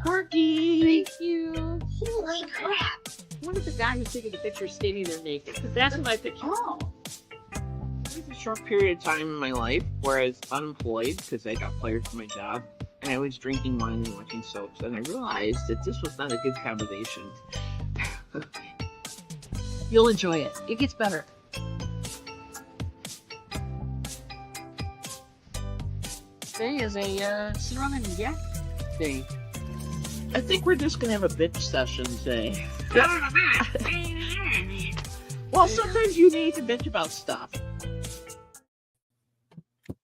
Corky. Thank you. Holy crap. What if the guy who's taking the picture standing there naked? Because that's my picture. Oh. There was a short period of time in my life where I was unemployed because I got fired from my job. And I was drinking wine and watching soaps. And I realized that this was not a good combination. You'll enjoy it. It gets better. Today is a sit around and yak day. I think we're just going to have a bitch session today. Well, sometimes you need to bitch about stuff.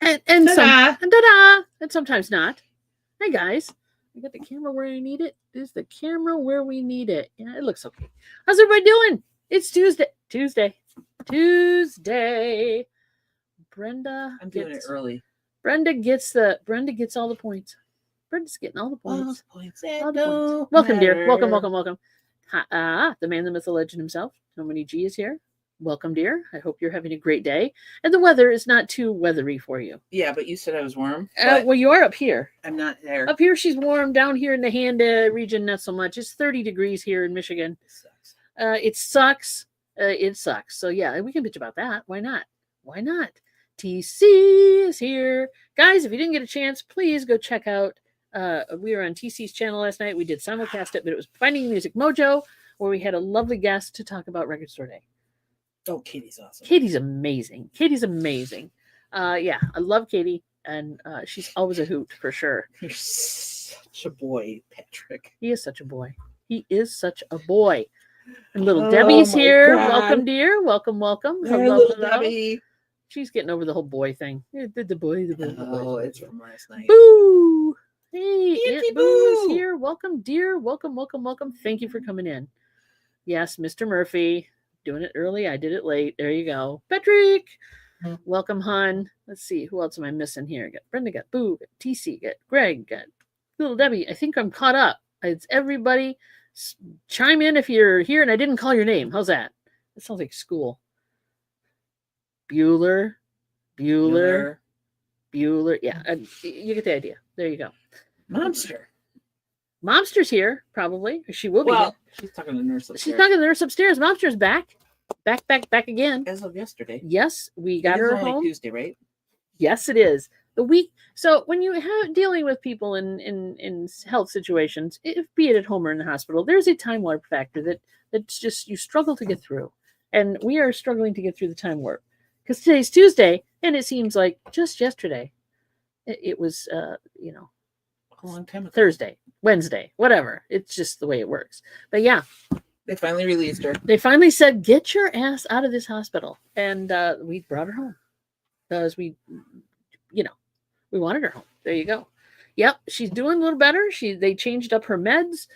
And sometimes not. Hi guys. I got the camera where I need it. Is the camera where we need it? Yeah, it looks okay. How's everybody doing? It's Tuesday. Brenda. I'm doing it early. Brenda gets all the points. Brenda's getting all the points. All the points. Welcome, dear. Welcome. Hi, the man, the myth, the legend himself. Tony G is here. Welcome, dear. I hope you're having a great day. And the weather is not too weathery for you. Yeah, but you said I was warm. Well, you are up here. I'm not there. Up here, she's warm. Down here in the Handa region, not so much. It's 30 degrees here in Michigan. It sucks. It sucks. So, yeah, we can bitch about that. Why not? TC is here. Guys, if you didn't get a chance, please go check out. We were on TC's channel last night. We did simulcast it, but it was Finding Music Mojo, where we had a lovely guest to talk about Record Store Day. Oh, Katie's awesome. Katie's amazing. Yeah, I love Katie, and she's always a hoot for sure. You're such a boy, Patrick. He is such a boy. And little Debbie's here. God. Welcome, dear. Welcome. Hello, little Debbie. She's getting over the whole boy thing. The boy. Oh, it's from last night. Boo! Hey, Aunt Boo is Boo. here. Welcome, dear. Welcome. Thank you for coming in. Yes, Mr. Murphy. Doing it early. I did it late. There you go. Patrick. Welcome, hon. Let's see. Who else am I missing here? Got Brenda, got Boo, got TC, got Greg, got little Debbie. I think I'm caught up. It's everybody. Chime in if you're here and I didn't call your name. How's that? That sounds like school. Bueller. Yeah, you get the idea. There you go. Momster's here, probably. She will be. Well, she's talking to the nurse upstairs. She's talking to the nurse upstairs. Momster's back. Back again. As of yesterday. Yes, we got her home. Tuesday, right? Yes, it is. The week. So when you have dealing with people in health situations, be it at home or in the hospital, there's a time warp factor that's just you struggle to get through. And we are struggling to get through the time warp. Because today's Tuesday, and it seems like just yesterday, it was, a long time ago. Thursday, Wednesday, whatever. It's just the way it works. But yeah. They finally released her. They finally said, get your ass out of this hospital. And we brought her home. Because we wanted her home. There you go. Yep, she's doing a little better. They changed up her meds.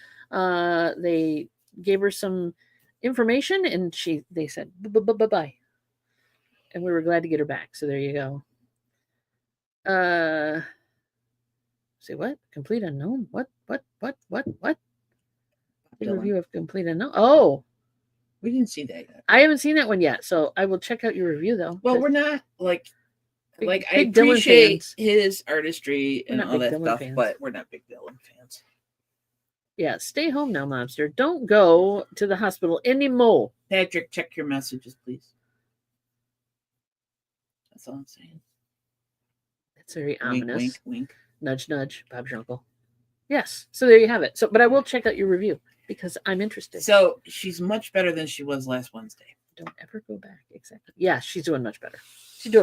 They gave her some information, and they said, bye. And we were glad to get her back. So there you go. Say what? Complete unknown? What? The review of Complete Unknown. Oh. We didn't see that yet. I haven't seen that one yet. So I will check out your review, though. Well, we're not like big I appreciate his artistry and all that stuff, but we're not big Dylan fans. Yeah, stay home now, Monster. Don't go to the hospital anymore. Patrick, check your messages, please. That's all I'm saying. That's very ominous. Wink, wink. Nudge, nudge. Bob's your uncle. Yes. So there you have it. But I will check out your review because I'm interested. So she's much better than she was last Wednesday. Don't ever go back. Exactly. Yeah, she's doing much better. She's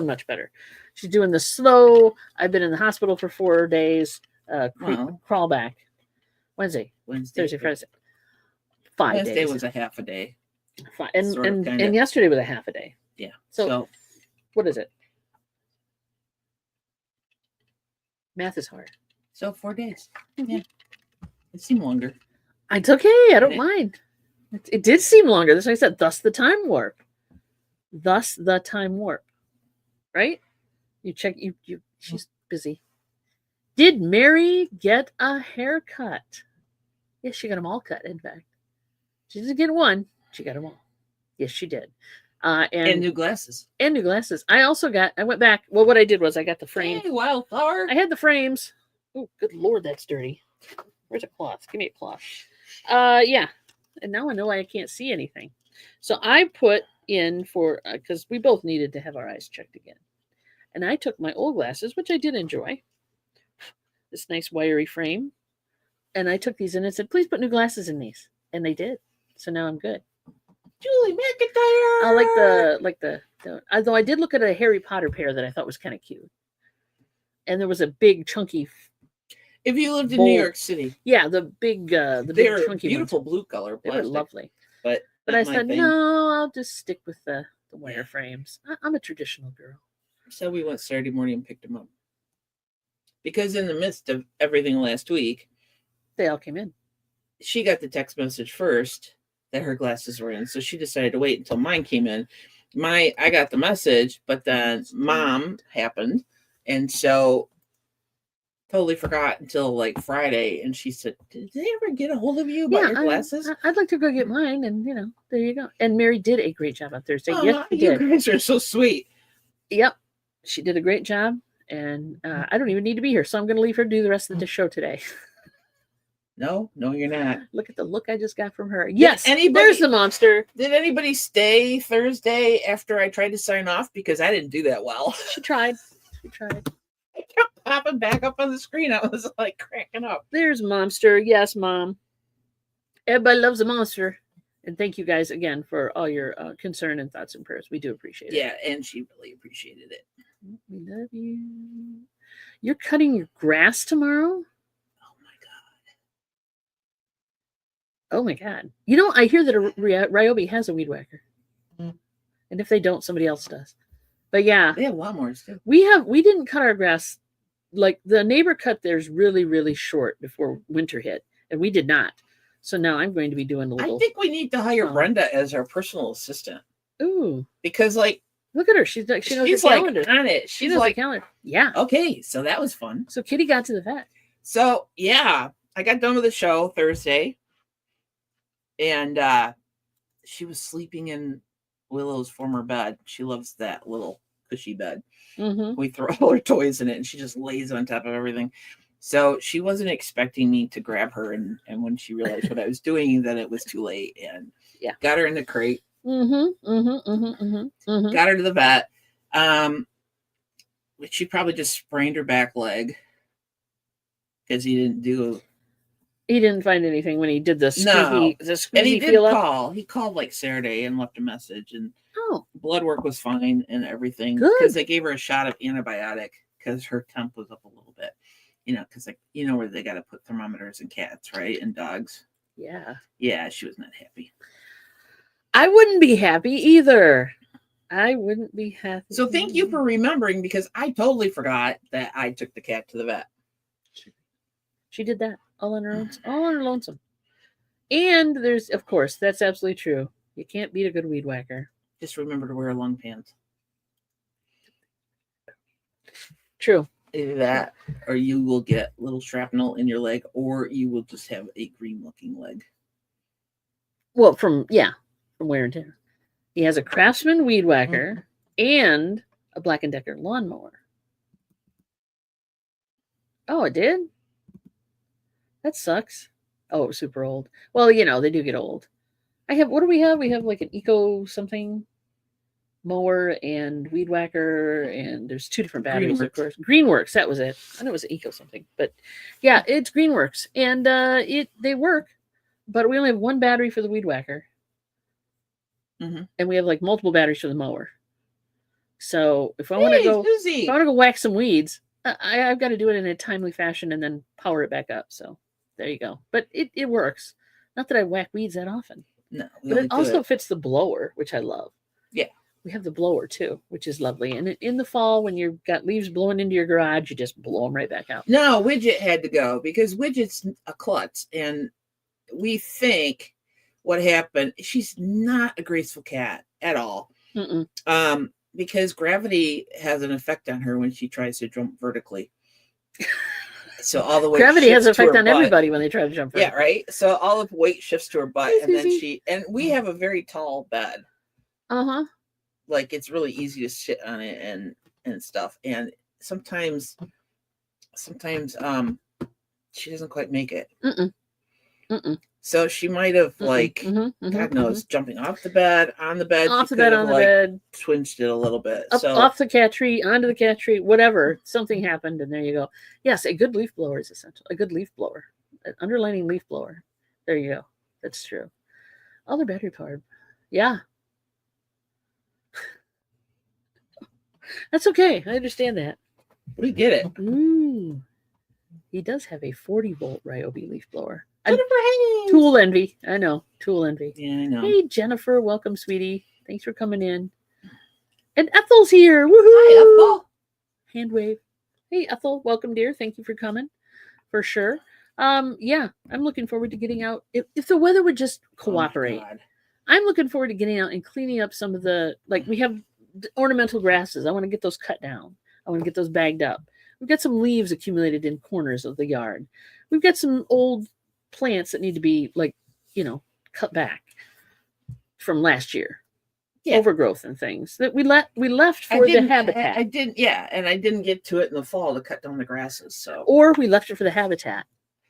doing the slow. I've been in the hospital for 4 days. Crawl back. Wednesday, Thursday, Friday. 5 days. Wednesday was a half a day. And yesterday was a half a day. Yeah. So what is it? Math is hard. So 4 days. Yeah. It seemed longer. It's okay. I don't mind. It did seem longer. That's what I said. Thus the time warp. Right? You check. She's busy. Did Mary get a haircut? Yes, she got them all cut, in fact. She didn't get one. She got them all. Yes, she did. And new glasses. I went back. Well, what I did was I got the frame. Hey, Wildflower. I had the frames. Oh, good Lord, that's dirty. Where's a cloth? Give me a cloth. Yeah. And now I know why I can't see anything. So I put in for, because we both needed to have our eyes checked again. And I took my old glasses, which I did enjoy, this nice wiry frame. And I took these in and said, please put new glasses in these. And they did. So now I'm good. Julie McIntyre. I like the although I did look at a Harry Potter pair that I thought was kind of cute. And there was a big chunky. If you lived in bowl. New York City, yeah, the big chunky beautiful ones. blue color. They were lovely. But I said no, I'll just stick with the wire frames. I'm a traditional girl. So we went Saturday morning and picked them up because in the midst of everything last week, they all came in. She got the text message first that her glasses were in, so she decided to wait until mine came in. I got the message, but then Mom happened, and so totally forgot until like Friday. And she said, "Did they ever get a hold of you about your glasses?" I'd like to go get mine, and there you go. And Mary did a great job on Thursday. Yes, she you did. guys are so sweet. Yep, she did a great job, and I don't even need to be here, so I'm going to leave her to do the rest of the show today. No, you're not. Look at the look I just got from her. Yes, there's the monster. Did anybody stay Thursday after I tried to sign off? Because I didn't do that well. She tried. I kept popping back up on the screen. I was like cracking up. There's monster. Yes, Mom. Everybody loves a monster. And thank you guys again for all your concern and thoughts and prayers. We do appreciate it. Yeah, and she really appreciated it. We love you. You're cutting your grass tomorrow? Oh my God. You know, I hear that Ryobi has a weed whacker. Mm. And if they don't, somebody else does. But yeah. They have lawnmowers too. We didn't cut our grass. Like the neighbor cut theirs really, really short before winter hit. And we did not. So now I'm going to be doing a little. I think we need to hire Brenda as our personal assistant. Ooh. Because like. Look at her. She knows her calendar. Like on it. She knows like, the calendar. Yeah. Okay. So that was fun. So Kitty got to the vet. So yeah. I got done with the show Thursday. And she was sleeping in Willow's former bed. She loves that little cushy bed. Mm-hmm. We throw all her toys in it, and she just lays on top of everything. So she wasn't expecting me to grab her. And when she realized what I was doing, then it was too late. And got her in the crate. Got her to the vet. She probably just sprained her back leg because he didn't do. He didn't find anything when he did the squeezy. No. And he did call. Up. He called like Saturday and left a message, and blood work was fine and everything. Good. Because they gave her a shot of antibiotic because her temp was up a little bit. You know, because like where they got to put thermometers in cats, right, and dogs. Yeah. Yeah, she was not happy. I wouldn't be happy either. I wouldn't be happy. So thank you for remembering, because I totally forgot that I took the cat to the vet. She did that. All on her own, all on her lonesome. And there's, of course, that's absolutely true. You can't beat a good weed whacker. Just remember to wear long pants. True. Either that, or you will get little shrapnel in your leg, or you will just have a green-looking leg. Well, from wear and tear. He has a Craftsman weed whacker and a Black & Decker lawnmower. Oh, it did? That sucks. Oh, it was super old. Well, they do get old. What do we have? We have like an eco something mower and weed whacker, and there's two different batteries, of course. Greenworks, that was it. I know it was eco something, but yeah, it's Greenworks, and they work, but we only have one battery for the weed whacker, and we have like multiple batteries for the mower. So if I want to go whack some weeds, I've got to do it in a timely fashion and then power it back up. So there you go. But it works. Not that I whack weeds that often. No, but it also fits the blower, which I love. Yeah. We have the blower too, which is lovely. And in the fall, when you've got leaves blowing into your garage, you just blow them right back out. No, Widget had to go because Widget's a klutz. And we think what happened, she's not a graceful cat at all. Because gravity has an effect on her when she tries to jump vertically. So all the weight gravity has an effect on everybody when they try to jump vertically. Yeah, right. So all the weight shifts to her butt, and then we have a very tall bed. Like it's really easy to sit on it and stuff. And sometimes she doesn't quite make it. Mm-mm. Mm-mm. So she might have like, God knows, jumping off the bed, on the bed. Off she the bed, could have on the like bed, twinged it a little bit. up So off the cat tree, onto the cat tree, whatever. Something happened, and there you go. Yes, a good leaf blower is essential. A good leaf blower, an underlining leaf blower. There you go. That's true. Other battery powered. Yeah. That's okay. I understand that. we get it. Ooh. He does have a 40-volt Ryobi leaf blower. Jennifer Hayes. Tool envy. I know. Tool envy. Yeah, I know. Hey, Jennifer. Welcome, sweetie. Thanks for coming in. And Ethel's here. Woohoo! Hi, Ethel. Hand wave. Hey, Ethel. Welcome, dear. Thank you for coming. For sure. Yeah, I'm looking forward to getting out. If the weather would just cooperate, Oh, I'm looking forward to getting out and cleaning up some of the, like, we have ornamental grasses. I want to get those cut down. I want to get those bagged up. We've got some leaves accumulated in corners of the yard. We've got some old plants that need to be, like, cut back from last year. Yeah. Overgrowth and things that we left for the habitat. I didn't, and I didn't get to it in the fall to cut down the grasses. So, or we left it for the habitat.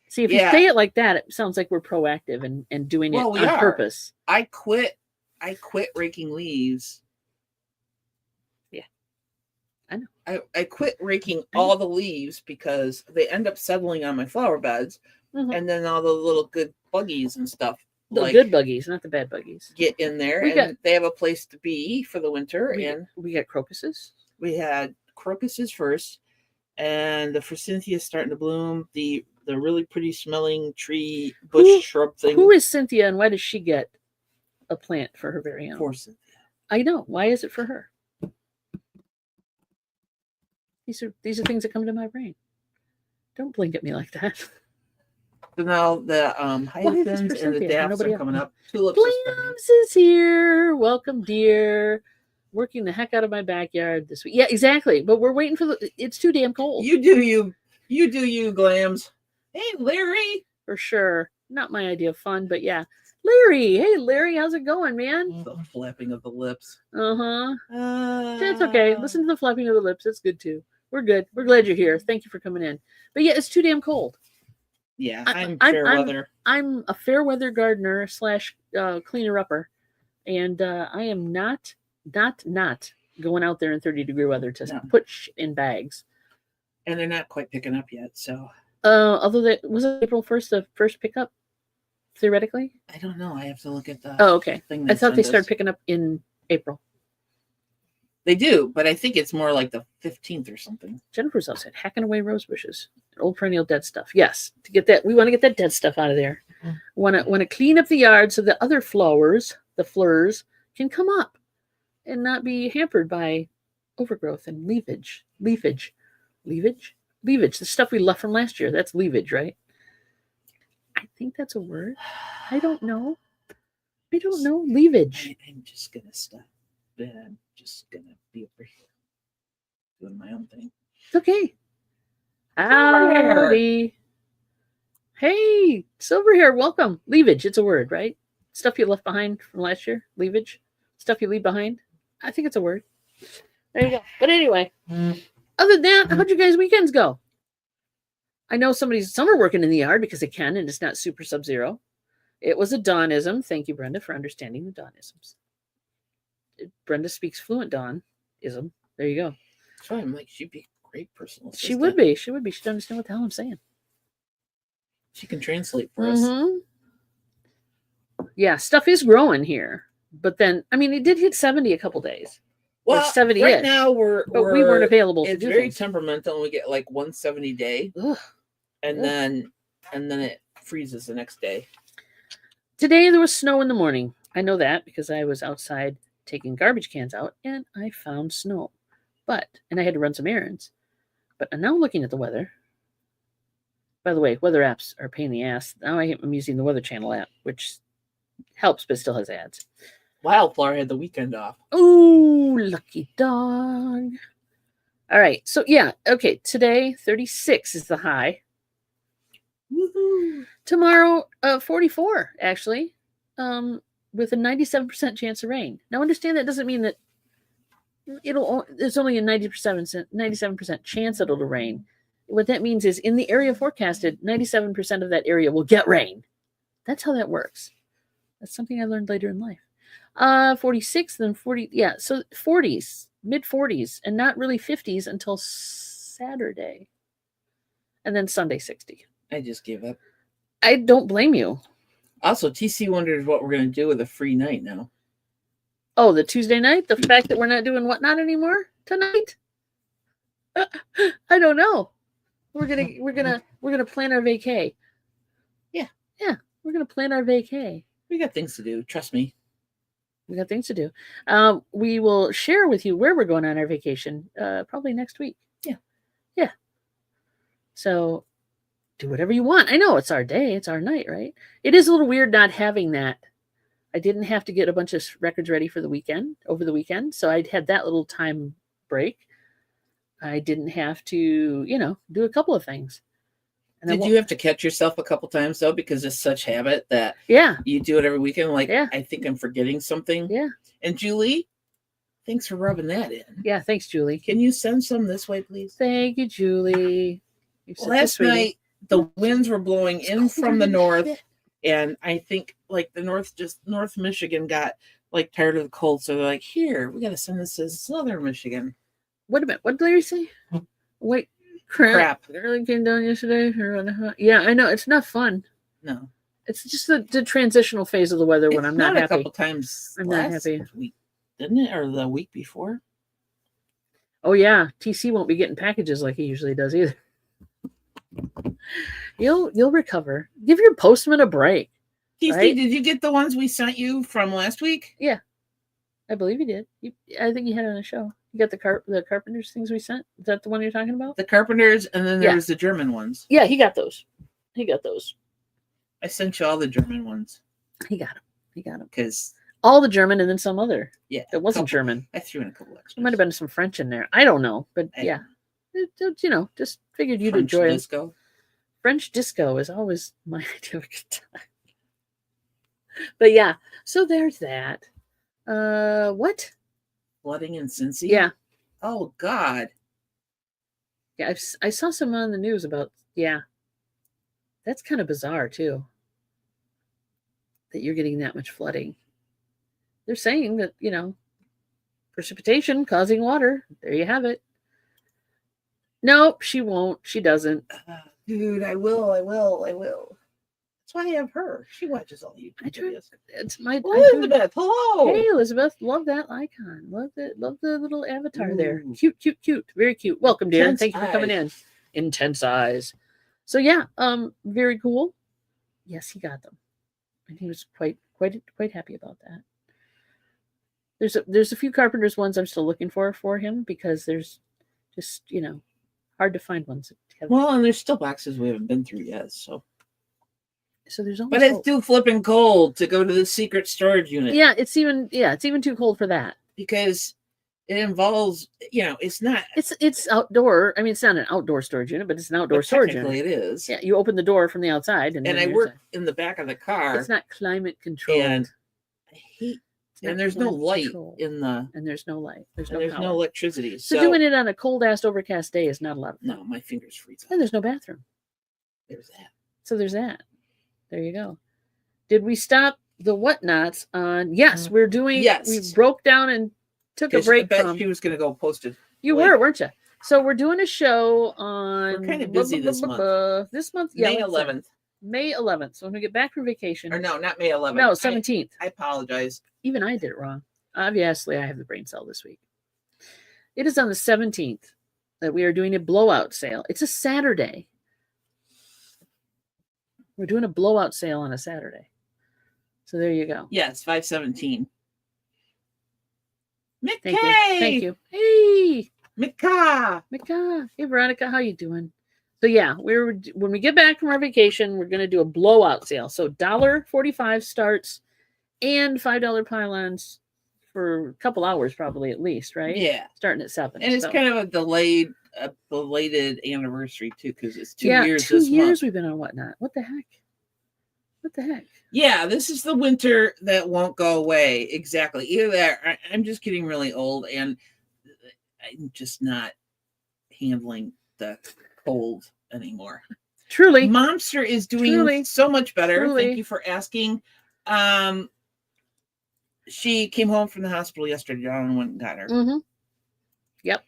See, if you say it like that, it sounds like we're proactive and doing it on purpose. I quit raking leaves. Yeah, I know. I quit raking all the leaves because they end up settling on my flower beds, and then all the little good buggies and stuff. The good buggies, not the bad buggies. Get in there, they have a place to be for the winter. We got crocuses. We had crocuses first, and the forsythia is starting to bloom. The really pretty smelling tree bush shrub thing. Who is Cynthia, and why does she get a plant for her very own? For Cynthia. I know. Why is it for her? These are things that come to my brain. Don't blink at me like that. So now the hyacinths and the daffs are coming up. Tulips is here. Welcome, dear. Working the heck out of my backyard this week. Yeah, exactly. But we're waiting for it's too damn cold. You do you, Glams. Hey, Larry. For sure. Not my idea of fun, but yeah. Larry. Hey, Larry. How's it going, man? The flapping of the lips. It's okay. Listen to the flapping of the lips. It's good too. We're good. We're glad you're here. Thank you for coming in. But yeah, it's too damn cold. Yeah, I'm fair weather. I'm a fair weather gardener / cleaner upper, and I am not going out there in 30-degree weather to put shit in bags. And they're not quite picking up yet. So, although that was April 1st, the first pickup, theoretically. I don't know. I have to look at the. Oh, okay. I thought they started picking up in April. They do, but I think it's more like the 15th or something. Jennifer's outside hacking away rose bushes, old perennial dead stuff. Yes, to get that, we want to get that dead stuff out of there. Want to clean up the yard so the other flowers, the fleurs, can come up and not be hampered by overgrowth and leafage. The stuff we left from last year. That's leafage, right? I think that's a word. I don't know. Leafage. I'm just gonna stop. I'm just gonna be over here doing my own thing. It's okay. Howdy. Hey, silver hair, welcome. Leavage, it's a word, right? Stuff you left behind from last year. Leavage. Stuff you leave behind. I think it's a word. There you go. But anyway, other than that, how'd you guys' weekends go? I know some are working in the yard because they can, and it's not super sub-zero. It was a Dawnism. Thank you, Brenda, for understanding the Dawnisms. Brenda speaks fluent Dawn-ism. There you go. So I'm like, she'd be a great personal assistant. She would be. She'd understand what the hell I'm saying. She can translate for us. Yeah, stuff is growing here. But then, I mean, it did hit 70 a couple days. Well, 70 right now we weren't available to do It's very things. temperamental, and we get like 170 a day. Ugh. And then it freezes the next day. Today there was snow in the morning. I know that because I was outside taking garbage cans out and I found snow. And I had to run some errands. But I'm now looking at the weather. By the way, weather apps are a pain in the ass. Now I'm using the Weather Channel app, which helps but still has ads. Wildflower had the weekend off. Ooh, lucky dog. All right. So yeah, okay. Today, 36 is the high. Woohoo. Tomorrow, 44, actually. With a 97% chance of rain. Now, understand that doesn't mean that there's only a 97% chance that it'll rain. what that means is in the area forecasted, 97% of that area will get rain. That's how that works. That's something I learned later in life. 46, then 40. Yeah, so 40s, mid 40s, and not really 50s until Saturday. And then Sunday, 60. I just gave up. I don't blame you. Also, TC wonders what we're going to do with a free night now. Oh, the Tuesday night? The fact that we're not doing whatnot anymore tonight? I don't know. We're gonna plan our vacay. Yeah. We're gonna plan our vacay. We got things to do. Trust me. We got things to do. We will share with you where we're going on our vacation. Probably next week. Yeah. So do whatever you want. I know it's our day. It's our night, right? It is a little weird not having that. I didn't have to get a bunch of records ready for the weekend, over the weekend. So I had that little time break. I didn't have to, do a couple of things. And Did you have to catch yourself a couple times, though? Because it's such habit that you do it every weekend. Like, I think I'm forgetting something. Yeah. And Julie, thanks for rubbing that in. Yeah, thanks, Julie. Can you send some this way, please? Thank you, Julie. Last night, the winds were blowing in from the north. And I think, like, the North Michigan got, like, tired of the cold. So they're like, here, we got to send this to Southern Michigan. Wait a minute. What did Larry say? Wait, crap. It really came down yesterday. Yeah, I know. It's not fun. No. It's just the transitional phase of the weather when I'm not happy. A couple times I'm not happy. Week, didn't it? Or the week before? Oh, yeah. TC won't be getting packages like he usually does either. You'll recover. Give your postman a break. TC, right? Did you get the ones we sent you from last week? Yeah. I believe you did. I think you had it on a show. You got the carpenters things we sent? Is that the one you're talking about? The carpenters, and then there was the German ones. Yeah, he got those. I sent you all the German ones. He got them. Because all the German and then some other. Yeah. It wasn't German. I threw in a couple extras. There might have been some French in there. I don't know. But just figured you'd French enjoy disco. it. French disco is always my idea of a good time. But yeah, so there's that. What? Flooding in Cincy? Yeah. Oh, God. Yeah, I saw some on the news about, that's kind of bizarre, too, that you're getting that much flooding. They're saying that, precipitation causing water. There you have it. Nope, she won't. She doesn't. Dude, I will. That's why I have her. She watches all YouTube videos. It's my Elizabeth. Hello. Hey, Elizabeth. Love that icon. Love the little avatar there. Cute. Very cute. Welcome, dear. Intense Thank you for coming in. Intense eyes. So yeah, very cool. Yes, he got them, and he was quite happy about that. There's a few carpenters ones I'm still looking for him because there's just hard to find ones. Well, and there's still boxes we haven't been through yet, so there's almost but it's too flipping cold to go to the secret storage unit. Yeah, it's even too cold for that because it involves it's outdoor. I mean, it's not an outdoor storage unit, but it's an outdoor storage unit. It is. Yeah, you open the door from the outside, and I work in the back of the car. It's not climate controlled. And I hate. And there's no light in the. And there's no light. There's no electricity. So doing it on a cold ass overcast day is not a lot of fun. No, my fingers freeze. And there's no bathroom. There's that. So there's that. There you go. Did we stop the whatnots on? Yes, we're doing. Yes. We broke down and took a break. I bet she was going to go post it. You were, weren't you? So we're doing a show on. We're kind of busy this month. This month, yeah. May 11th. May 11th. So when we get back from vacation. Or no, not May 11th. No, 17th. I apologize. Even I did it wrong. Obviously, I have the brain cell this week. It is on the 17th that we are doing a blowout sale. It's a Saturday. We're doing a blowout sale on a Saturday. So there you go. Yes, 5/17. Mickey! Thank you. Hey! Mika! Hey, Veronica, how you doing? So yeah, when we get back from our vacation, we're going to do a blowout sale. So $1.45 starts and $5 pylons for a couple hours probably at least, right? Yeah. Starting at 7. And it's kind of a belated anniversary too, because it's 2 years this month. 2 years we've been on Whatnot. What the heck? Yeah, this is the winter that won't go away. Exactly. Either that, I'm just getting really old and I'm just not handling the cold anymore. Truly. Momster is doing Truly. so much better. Truly. Thank you for asking. She came home from the hospital yesterday. John went and got her. Mm-hmm. Yep.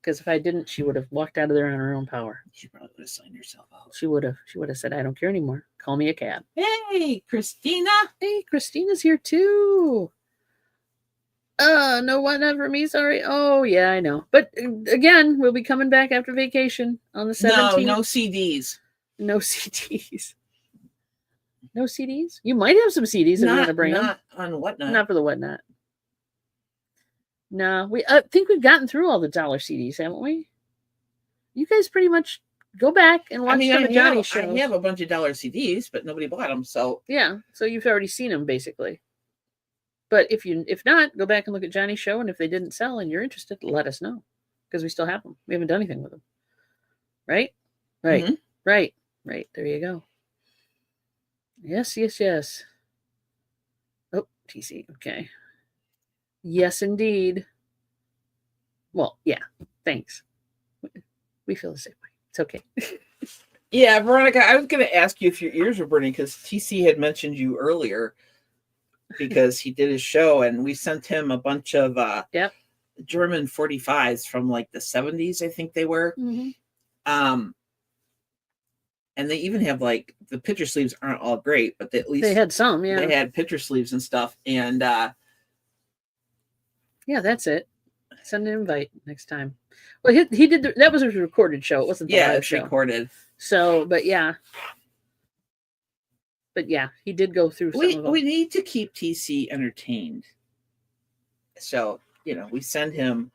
Because if I didn't, she would have walked out of there on her own power. She probably would have signed herself out. She would have. She would have said, "I don't care anymore. Call me a cab." Hey, Christina. Hey, Christina's here too. No one for me. Sorry. Oh yeah, I know. But again, we'll be coming back after vacation on the 17th. No CDs. No CDs. No CDs. You might have some CDs if you want to bring them. Not on Whatnot. Not for the Whatnot. No, I think we've gotten through all the dollar CDs, haven't we? You guys pretty much go back and watch the Johnny shows. I have a bunch of dollar CDs, but nobody bought them. So yeah, so you've already seen them basically. But if not, go back and look at Johnny's show, and if they didn't sell and you're interested, let us know because we still have them. We haven't done anything with them, right? Right, mm-hmm. right. There you go. Yes. Oh, TC. Okay. Yes, indeed. Well, yeah. Thanks. We feel the same way. It's okay. Yeah, Veronica, I was going to ask you if your ears were burning because TC had mentioned you earlier because he did his show and we sent him a bunch of German 45s from like the 70s, I think they were. Mm-hmm. And they even have like the picture sleeves aren't all great, but at least they had some. Yeah, they had picture sleeves and stuff. And yeah, that's it. Send an invite next time. Well, he did that was a recorded show. It wasn't the live show. Recorded. So, but yeah, he did go through some of them. We need to keep TC entertained. So, we send him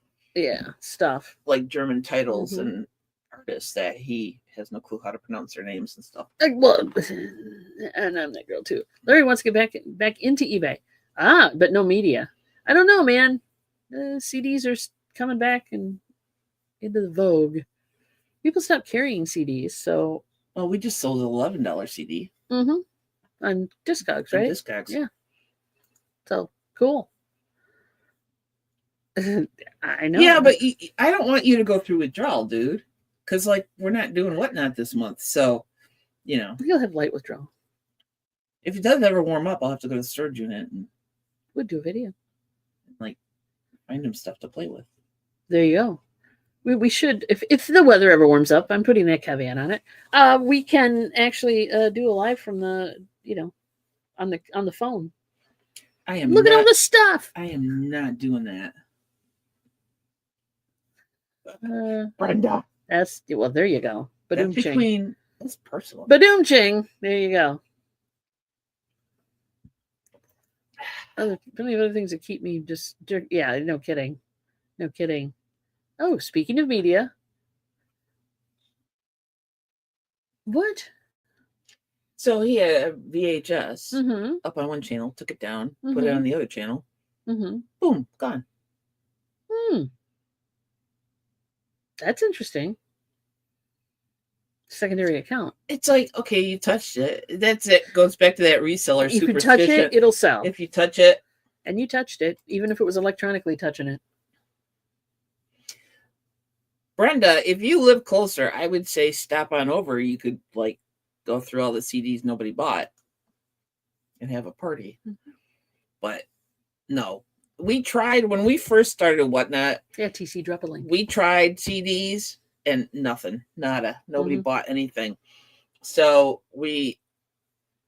stuff like German titles and artists that he has no clue how to pronounce their names and stuff. Well, and I'm that girl too. Larry wants to get back into eBay. But no media. I don't know, man. CDs are coming back and into the vogue. People stopped carrying CDs, so. Well, we just sold an $11 CD. Mm-hmm. On Discogs, right? On Discogs. Yeah. So, cool. I know. Yeah, but I don't want you to go through withdrawal, dude. Because, we're not doing Whatnot this month. So, You'll have light withdrawal. If it does ever warm up, I'll have to go to the storage unit and. We'll do a video. Find him stuff to play with. There you go. We should, if the weather ever warms up, I'm putting that caveat on it. We can actually do a live from the, on the phone. Look at all the stuff. I am not doing that. Brenda. There you go. That's that's personal. Badoom ching. There you go. Plenty of other things that keep me just, no kidding. Oh, speaking of media. What? So he had a VHS up on one channel, took it down, put it on the other channel. Boom, gone. That's interesting. Secondary account. It's like, okay, you touched it. That's it. Goes back to that reseller. If you touch it, it'll sell. If you touch it. And you touched it, even if it was electronically touching it. Brenda, if you live closer, I would say stop on over. You could go through all the CDs nobody bought and have a party. But no, we tried when we first started Whatnot. Yeah, TC, drop a link. We tried CDs and nothing, nada. Nobody bought anything. So we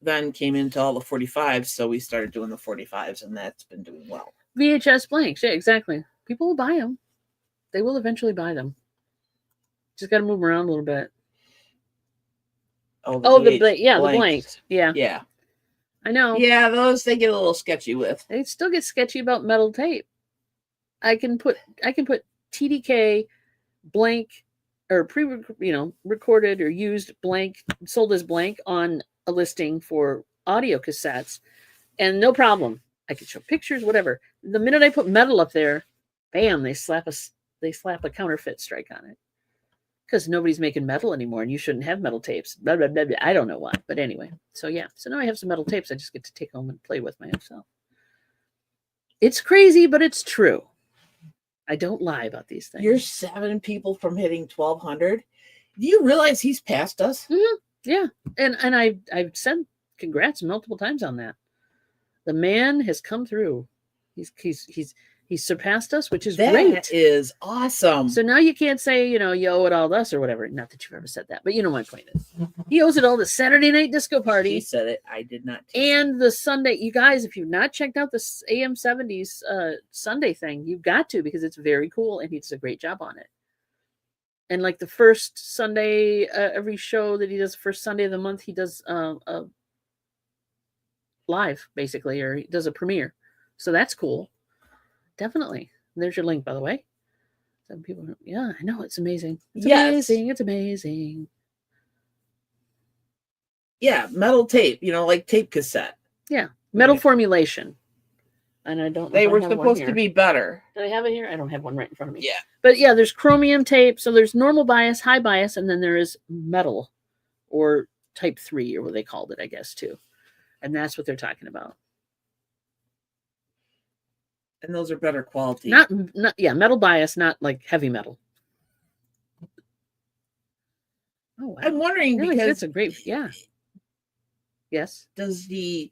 then came into all the 45s. So we started doing the 45s, and that's been doing well. VHS blanks. Yeah, exactly. People will buy them. They will eventually buy them. Just got to move them around a little bit. The blanks. Yeah. Yeah. I know. Yeah, those they get a little sketchy with. They still get sketchy about metal tape. I can put TDK blank or recorded or used blank, sold as blank on a listing for audio cassettes, and no problem. I could show pictures, whatever. The minute I put metal up there, bam, they slap a counterfeit strike on it. Because nobody's making metal anymore, and you shouldn't have metal tapes. Blah, blah, blah, blah. I don't know why, but anyway. So yeah, so now I have some metal tapes I just get to take home and play with myself. It's crazy, but it's true. I don't lie about these things. You're 7 people from hitting 1,200. Do you realize he's passed us? Yeah, and I've said congrats multiple times on that. The man has come through. He's surpassed us, which is That great. is awesome. So now you can't say, you owe it all to us or whatever. Not that you've ever said that, but you know my point is. He owes it all to Saturday Night Disco Party. He said it. I did not. And the Sunday, you guys, if you've not checked out the AM70s Sunday thing, you've got to, because it's very cool and he does a great job on it. And like the first Sunday, every show that he does, first Sunday of the month, he does a live, basically, or he does a premiere. So that's cool. Definitely. There's your link, by the way. Some people, yeah, I know, it's amazing. It's amazing. It's amazing. Yeah, metal tape, like tape cassette. Yeah, metal formulation. And I don't know. They were supposed to be better. Do I have it here? I don't have one right in front of me. Yeah. But yeah, there's chromium tape. So there's normal bias, high bias, and then there is metal or type 3, or what they called it, I guess, too. And that's what they're talking about. And those are better quality. Not metal bias, not like heavy metal. Oh, wow. I'm wondering because that's a great, yeah. Yes. Does the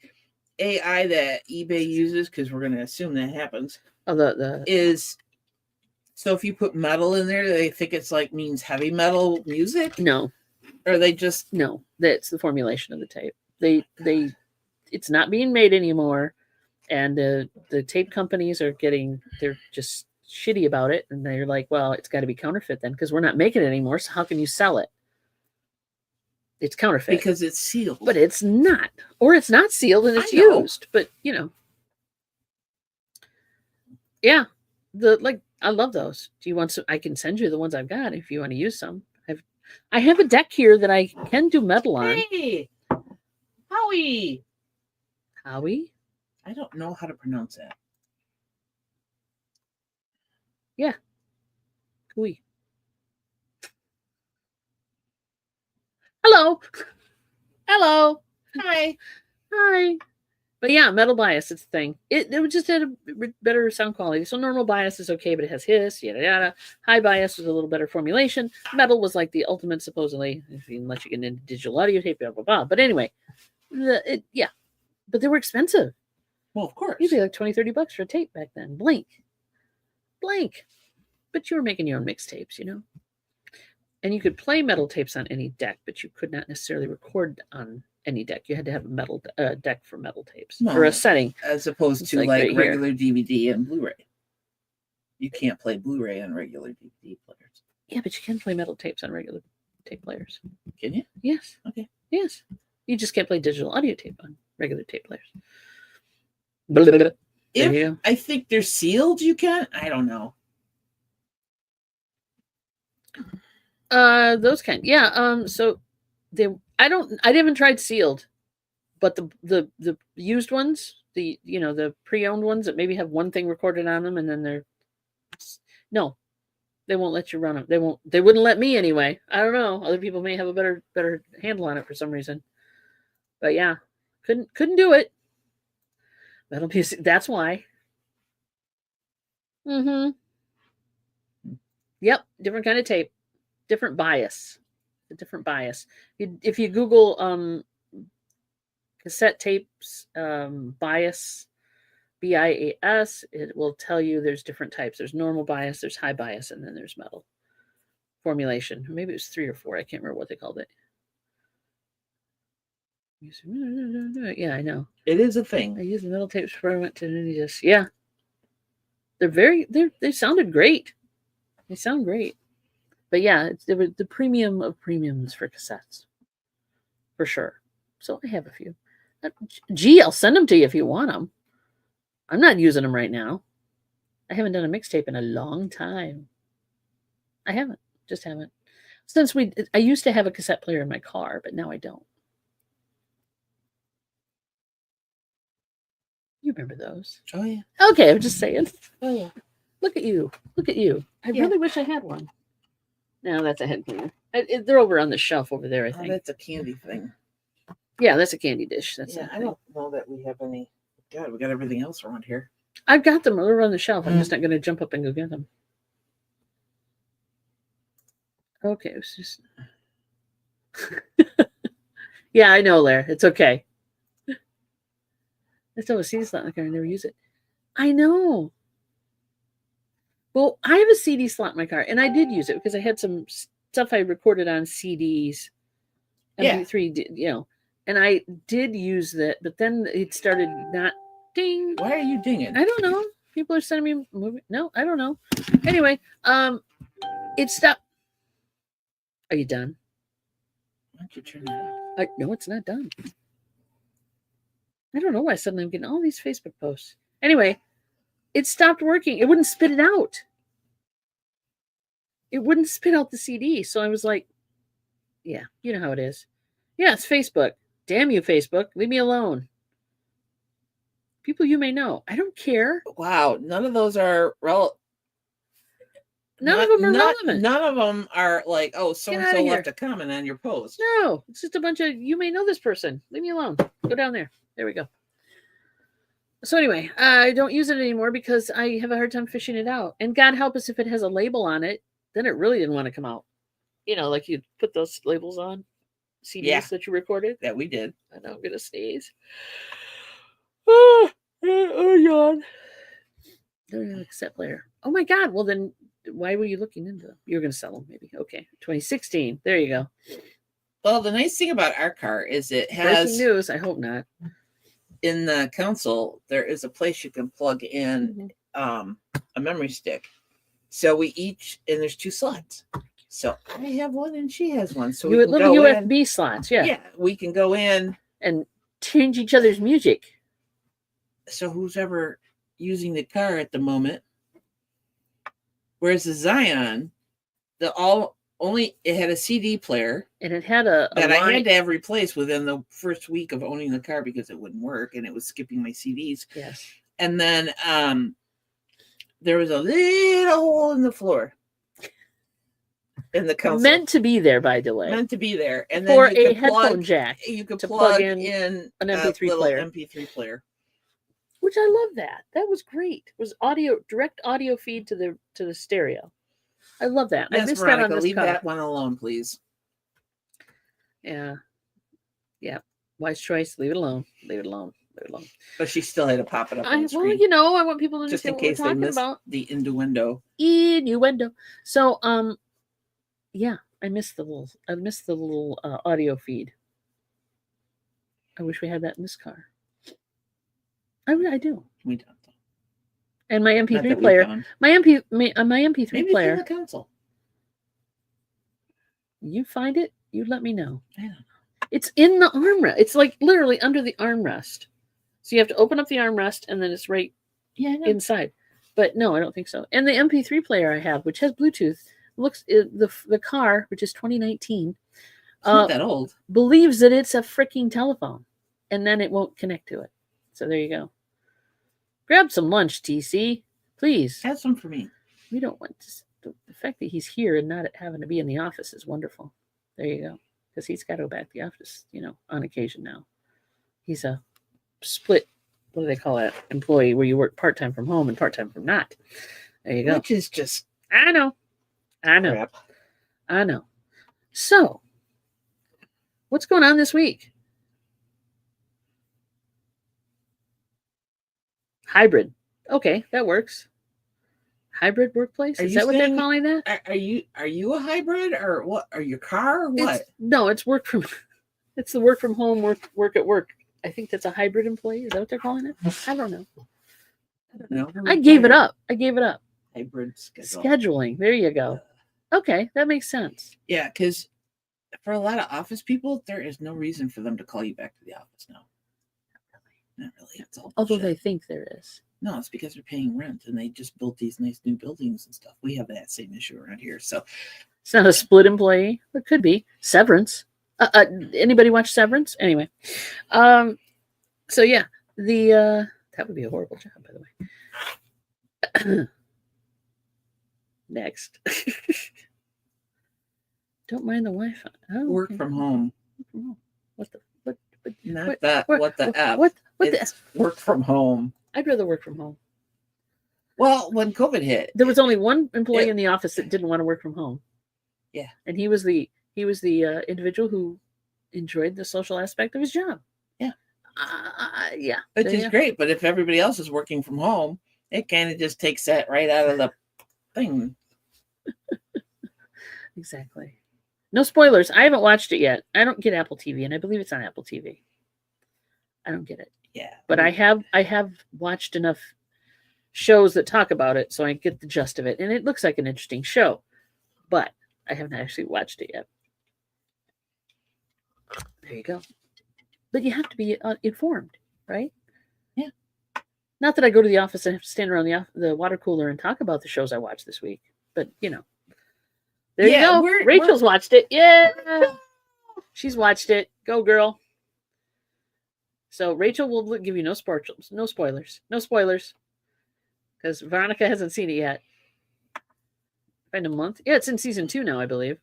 AI that eBay uses, because we're going to assume that happens, is so if you put metal in there, do they think it's like means heavy metal music? No. Or they just that's the formulation of the tape. It's not being made anymore. And the tape companies they're just shitty about it. And they're like, well, it's got to be counterfeit then, because we're not making it anymore. So how can you sell it? It's counterfeit. Because it's sealed. But it's not. Or it's not sealed and it's used. But, yeah. I love those. Do you want some? I can send you the ones I've got if you want to use some. I have a deck here that I can do metal on. Hey! Howie! Howie? I don't know how to pronounce that. Yeah. Howie. Hello. Hello. Hi. Hi. But yeah, metal bias, it's a thing. It just had a better sound quality. So normal bias is okay, but it has hiss, yada yada. High bias was a little better formulation. Metal was like the ultimate, supposedly, unless you get into digital audio tape, blah, blah, blah. But anyway, yeah. But they were expensive. Well, of course. You'd be like $20-$30 for a tape back then. Blank. But you were making your own mixtapes, And you could play metal tapes on any deck, but you could not necessarily record on any deck. You had to have a metal deck for metal tapes or a setting, as opposed to like regular DVD and Blu-ray. You can't play Blu-ray on regular DVD players. Yeah, but you can play metal tapes on regular tape players. Can you? Yes. Okay. Yes. You just can't play digital audio tape on regular tape players. Blah, blah, blah. If I think they're sealed, you can. I don't know. Those kind. Yeah. So I haven't tried sealed, but the used ones, the pre-owned ones that maybe have one thing recorded on them and then they won't let you run them. They wouldn't let me anyway. I don't know. Other people may have a better handle on it for some reason. But yeah, couldn't do it. Metal music, that's why. Mm-hmm. Yep, different kind of tape. Different bias. A different bias. If you Google cassette tapes bias, BIAS, it will tell you there's different types. There's normal bias, there's high bias, and then there's metal formulation. Maybe it was 3 or 4. I can't remember what they called it. Yeah, I know. It is a thing. I used the metal tapes before I went to Ninjas. Yeah. They sounded great. They sound great. But yeah, they were the premium of premiums for cassettes. For sure. So I have a few. I'll send them to you if you want them. I'm not using them right now. I haven't done a mixtape in a long time. I haven't. Just haven't. Since I used to have a cassette player in my car, but now I don't. You remember those? Oh, yeah. Okay, I'm just saying. Oh, yeah. Look at you. I really wish I had one. No, that's a head cleaner. They're over on the shelf over there, I think. That's a candy thing. Yeah, that's a candy dish. I don't know that we have any. God, we got everything else around here. I've got them over on the shelf. I'm just not going to jump up and go get them. Okay, it was just Yeah, I know, Lair. It's okay. I still have a CD slot in the car. I never use it. I know. Well, I have a CD slot in my car, and I did use it because I had some stuff I recorded on CDs, Yeah. MP3, you know, and I did use that, but then it started not ding. Why are you dinging? I don't know. People are sending me movie. No, I don't know. Anyway, it stopped. Are you done? Why don't you turn that off? No, it's not done. I don't know why suddenly I'm getting all these Facebook posts. Anyway, it stopped working. It wouldn't spit it out. It wouldn't spit out the CD. So I was like, yeah, you know how it is. Yeah, it's Facebook. Damn you, Facebook. Leave me alone. People you may know. I don't care. Wow, none of those are relevant. None of them are relevant. None of them are like, oh, so and so here. left a comment on your post. No, it's just a bunch of, you may know this person. Leave me alone. Go down there. There we go. So anyway, I don't use it anymore because I have a hard time fishing it out. And God help us if it has a label on it, then it really didn't want to come out. You know, like you put those labels on CDs that you recorded. That we did. I know, I'm going to sneeze. Oh, yawn. Cassette player. Oh my God. Well, then why were you looking into them? You were going to sell them, maybe. Okay. 2016. There you go. Well, the nice thing about our car is it has breaking news. I hope not. In the console, there is a place you can plug in a memory stick. So we each, and there's 2 slots. So I have one and she has one. So you we can little go USB in. slots. Yeah. Yeah. We can go in and change each other's music. So who's ever using the car at the moment? Whereas the Zion, it had a CD player, and it had a that I had to have replaced within the first week of owning the car because it wouldn't work and it was skipping my CDs. Yes. And then there was a little hole in the floor in the console. Meant to be there, by the way. Meant to be there. And for then a headphone jack. You could plug in an MP3 player. MP3 player. Which I love that. That was great. It was direct audio feed to the stereo. I love that. Yes, I missed Veronica, that on this leave car. that one alone, please. Yeah. Yeah. Wise choice. Leave it alone. Leave it alone. Leave it alone. But she still had to pop it up on the screen. Well, you know, I want people to just understand in case what we're they missed about. The innuendo. So, yeah, I missed the little audio feed. I wish we had that in this car. I do. We don't. And my MP3 player, my MP3 Maybe player. It's in the console. You find it, you let me know. I don't know. It's in the armrest. It's like literally under the armrest. So you have to open up the armrest and then it's right inside. But no, I don't think so. And the MP3 player I have, which has Bluetooth, looks the car, which is 2019. It's not that old. Believes that it's a freaking telephone, and then it won't connect to it. So there you go. Grab some lunch, TC, please. Have some for me. We don't want to. The fact that he's here and not having to be in the office is wonderful. There you go. Because he's got to go back to the office, on occasion now. He's a split, what do they call that, employee where you work part-time from home and part-time from not. There you go. Which is just... I know. Crap. I know. So, what's going on this week? Hybrid. Okay, that works. Hybrid workplace? Is that what they're calling that? Are you a hybrid or what? Are your car or what? It's work from. It's the work from home, work at work. I think that's a hybrid employee. Is that what they're calling it? I don't know. I gave it up. Hybrid scheduling. There you go. Okay, that makes sense. Yeah, because for a lot of office people, there is no reason for them to call you back to the office now. Not really. It's all although bullshit. They think there is. No, it's because they're paying rent and they just built these nice new buildings and stuff. We have that same issue around here. So it's not a split employee. It could be. Severance. Anybody watch Severance? Anyway. So yeah, that would be a horrible job, by the way. Next. Don't mind the Wi-Fi. Oh, work from home. What the work from home. I'd rather work from home. Well, when COVID hit, there was only one employee in the office that didn't want to work from home. Yeah. And he was the He was the individual who enjoyed the social aspect of his job. Yeah. Yeah. Which is great. But if everybody else is working from home, it kind of just takes that right out of the thing. Exactly. No spoilers. I haven't watched it yet. I don't get Apple TV, and I believe it's on Apple TV. I don't get it. Yeah. But I have watched enough shows that talk about it, so I get the gist of it. And it looks like an interesting show. But I haven't actually watched it yet. There you go. But you have to be informed, right? Yeah. Not that I go to the office and have to stand around the water cooler and talk about the shows I watched this week. But, there you go. Rachel's watched it. Yeah. She's watched it. Go, girl. So Rachel will give you no spoilers. No spoilers. Because Veronica hasn't seen it yet. In a month. Yeah, it's in season 2 now, I believe.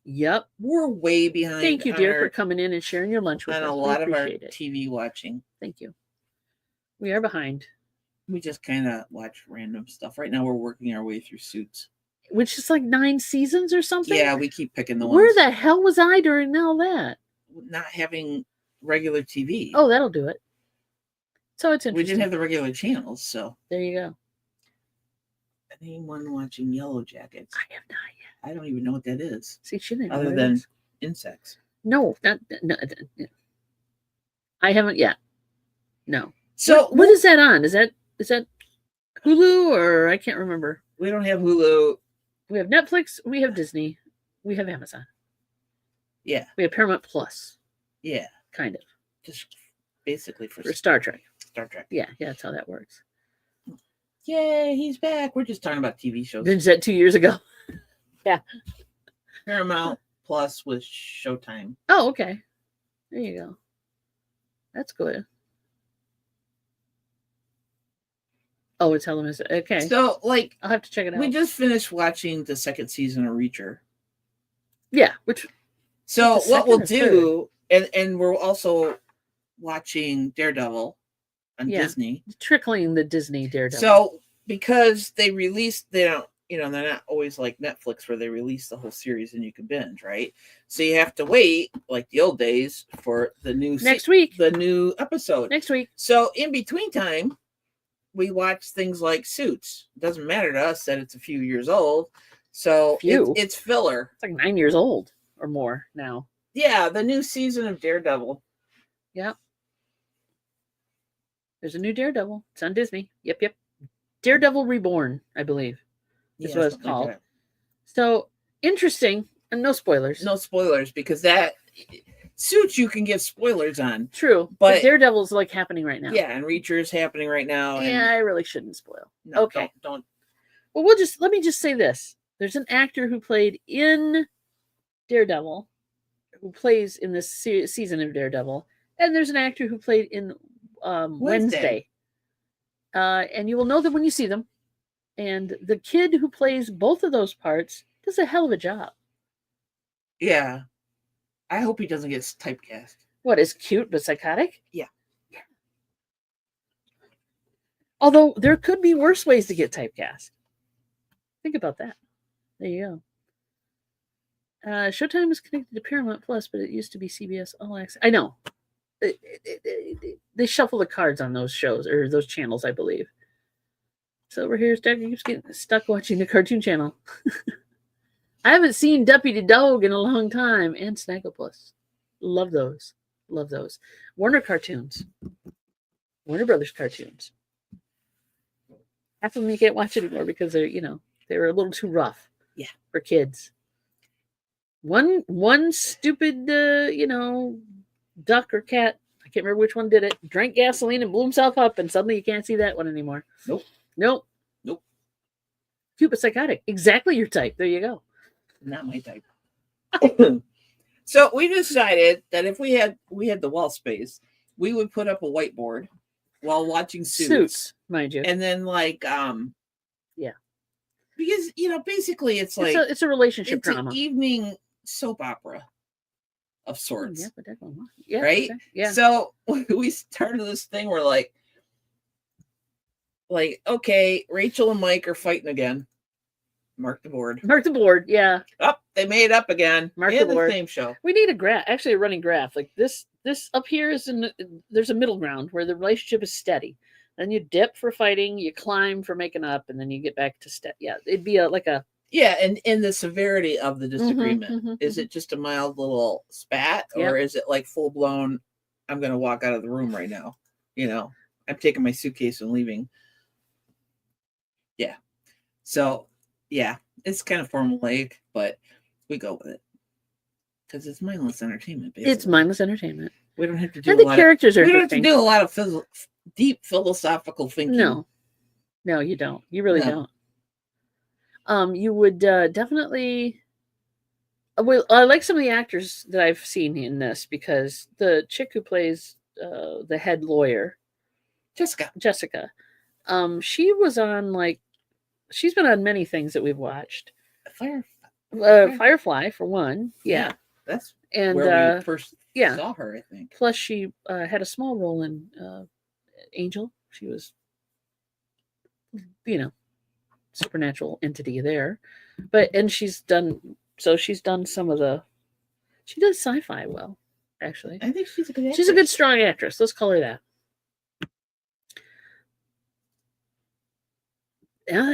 Yep. We're way behind. Thank you, dear, for coming in and sharing your lunch with us. On a lot of our TV watching. Thank you. We are behind. We just kind of watch random stuff. Right now, we're working our way through Suits. Which is like 9 seasons or something? Yeah, we keep picking the ones. Where the hell was I during all that? Not having regular TV. Oh, that'll do it. So it's interesting. We didn't have the regular channels, so. There you go. Anyone watching Yellow Jackets? I have not yet. I don't even know what that is. See, she didn't. Other than insects. No, no. I haven't yet. No. So what is that on? Is that Hulu or I can't remember? We don't have Hulu. We have Netflix. We have Disney. We have Amazon. Yeah. We have Paramount Plus. Yeah. Kind of. Just basically for Star Trek. Star Trek. Yeah, that's how that works. Yay, he's back. We're just talking about TV shows. Binged that 2 years ago. Yeah. Paramount Plus with Showtime. Oh, okay. There you go. That's good. Oh, it's Helen. Okay. So, I'll have to check it out. We just finished watching the second season of Reacher. Yeah, So what we'll do, and we're also watching Daredevil on Disney. Trickling the Disney Daredevil. So because they don't, they're not always like Netflix where they release the whole series and you can binge, right? So you have to wait, like the old days, for the new next week, the new episode next week. So in between time, we watch things like Suits. It doesn't matter to us that it's a few years old. So it's filler. It's like 9 years old or more now. Yeah, the new season of Daredevil. Yep. There's a new Daredevil. It's on Disney. Yep. Daredevil Reborn, I believe. Is what it's called. Like so interesting. And no spoilers. No spoilers, because that Suits you can give spoilers on. True. But Daredevil's like happening right now. Yeah, and Reacher is happening right now. Yeah, I really shouldn't spoil. No, okay. Don't. Well, let me just say this. There's an actor who played in Daredevil, who plays in this season of Daredevil, and there's an actor who played in Wednesday. And you will know them when you see them. And the kid who plays both of those parts does a hell of a job. Yeah. I hope he doesn't get typecast. What, is cute but psychotic? Yeah. Although there could be worse ways to get typecast. Think about that. There you go. Showtime is connected to Paramount Plus, but it used to be CBS All Access. I know. They shuffle the cards on those shows or those channels, I believe. So over here, Stacker keeps getting stuck watching the Cartoon Channel. I haven't seen Deputy Dog in a long time, and Snagglepuss. Love those. Warner cartoons. Warner Brothers cartoons. Half of them you can't watch anymore because they're a little too rough. Yeah. For kids. One stupid duck or cat, I can't remember which one did it, drank gasoline and blew himself up, and suddenly you can't see that one anymore. Nope. Cute but psychotic. Exactly your type. There you go. Not my type. So we decided that if we had the wall space, we would put up a whiteboard while watching Suits, mind you. And then yeah. Because basically it's a relationship drama. It's an evening soap opera of sorts. Yeah, right? Yeah. So we started this thing where like, okay, Rachel and Mike are fighting again. Mark the board. Mark the board. Yeah. Oh, they made it up again. Mark and the board. Same show. We need a graph, actually a running graph. Like this up here there's a middle ground where the relationship is steady. Then you dip for fighting, you climb for making up, and then you get back to steady. Yeah, it'd be like a yeah, and in the severity of the disagreement, is it just a mild little spat, or is it like full blown? I'm going to walk out of the room right now. I'm taking my suitcase and leaving. Yeah. So yeah, it's kind of formulaic, but we go with it because it's mindless entertainment. Basically. It's mindless entertainment. We don't have to do. And the characters are. We don't have to do a lot of deep philosophical thinking. No, you don't. You really don't. You would definitely. Well, I like some of the actors that I've seen in this because the chick who plays the head lawyer, Jessica, she was on she's been on many things that we've watched. Firefly for one, yeah. That's and where we first saw her, I think. Plus, she had a small role in Angel. She was, supernatural entity there, and she's done some of the. She does sci-fi well, actually. I think she's a good actress. She's a good, strong actress. Let's call her that.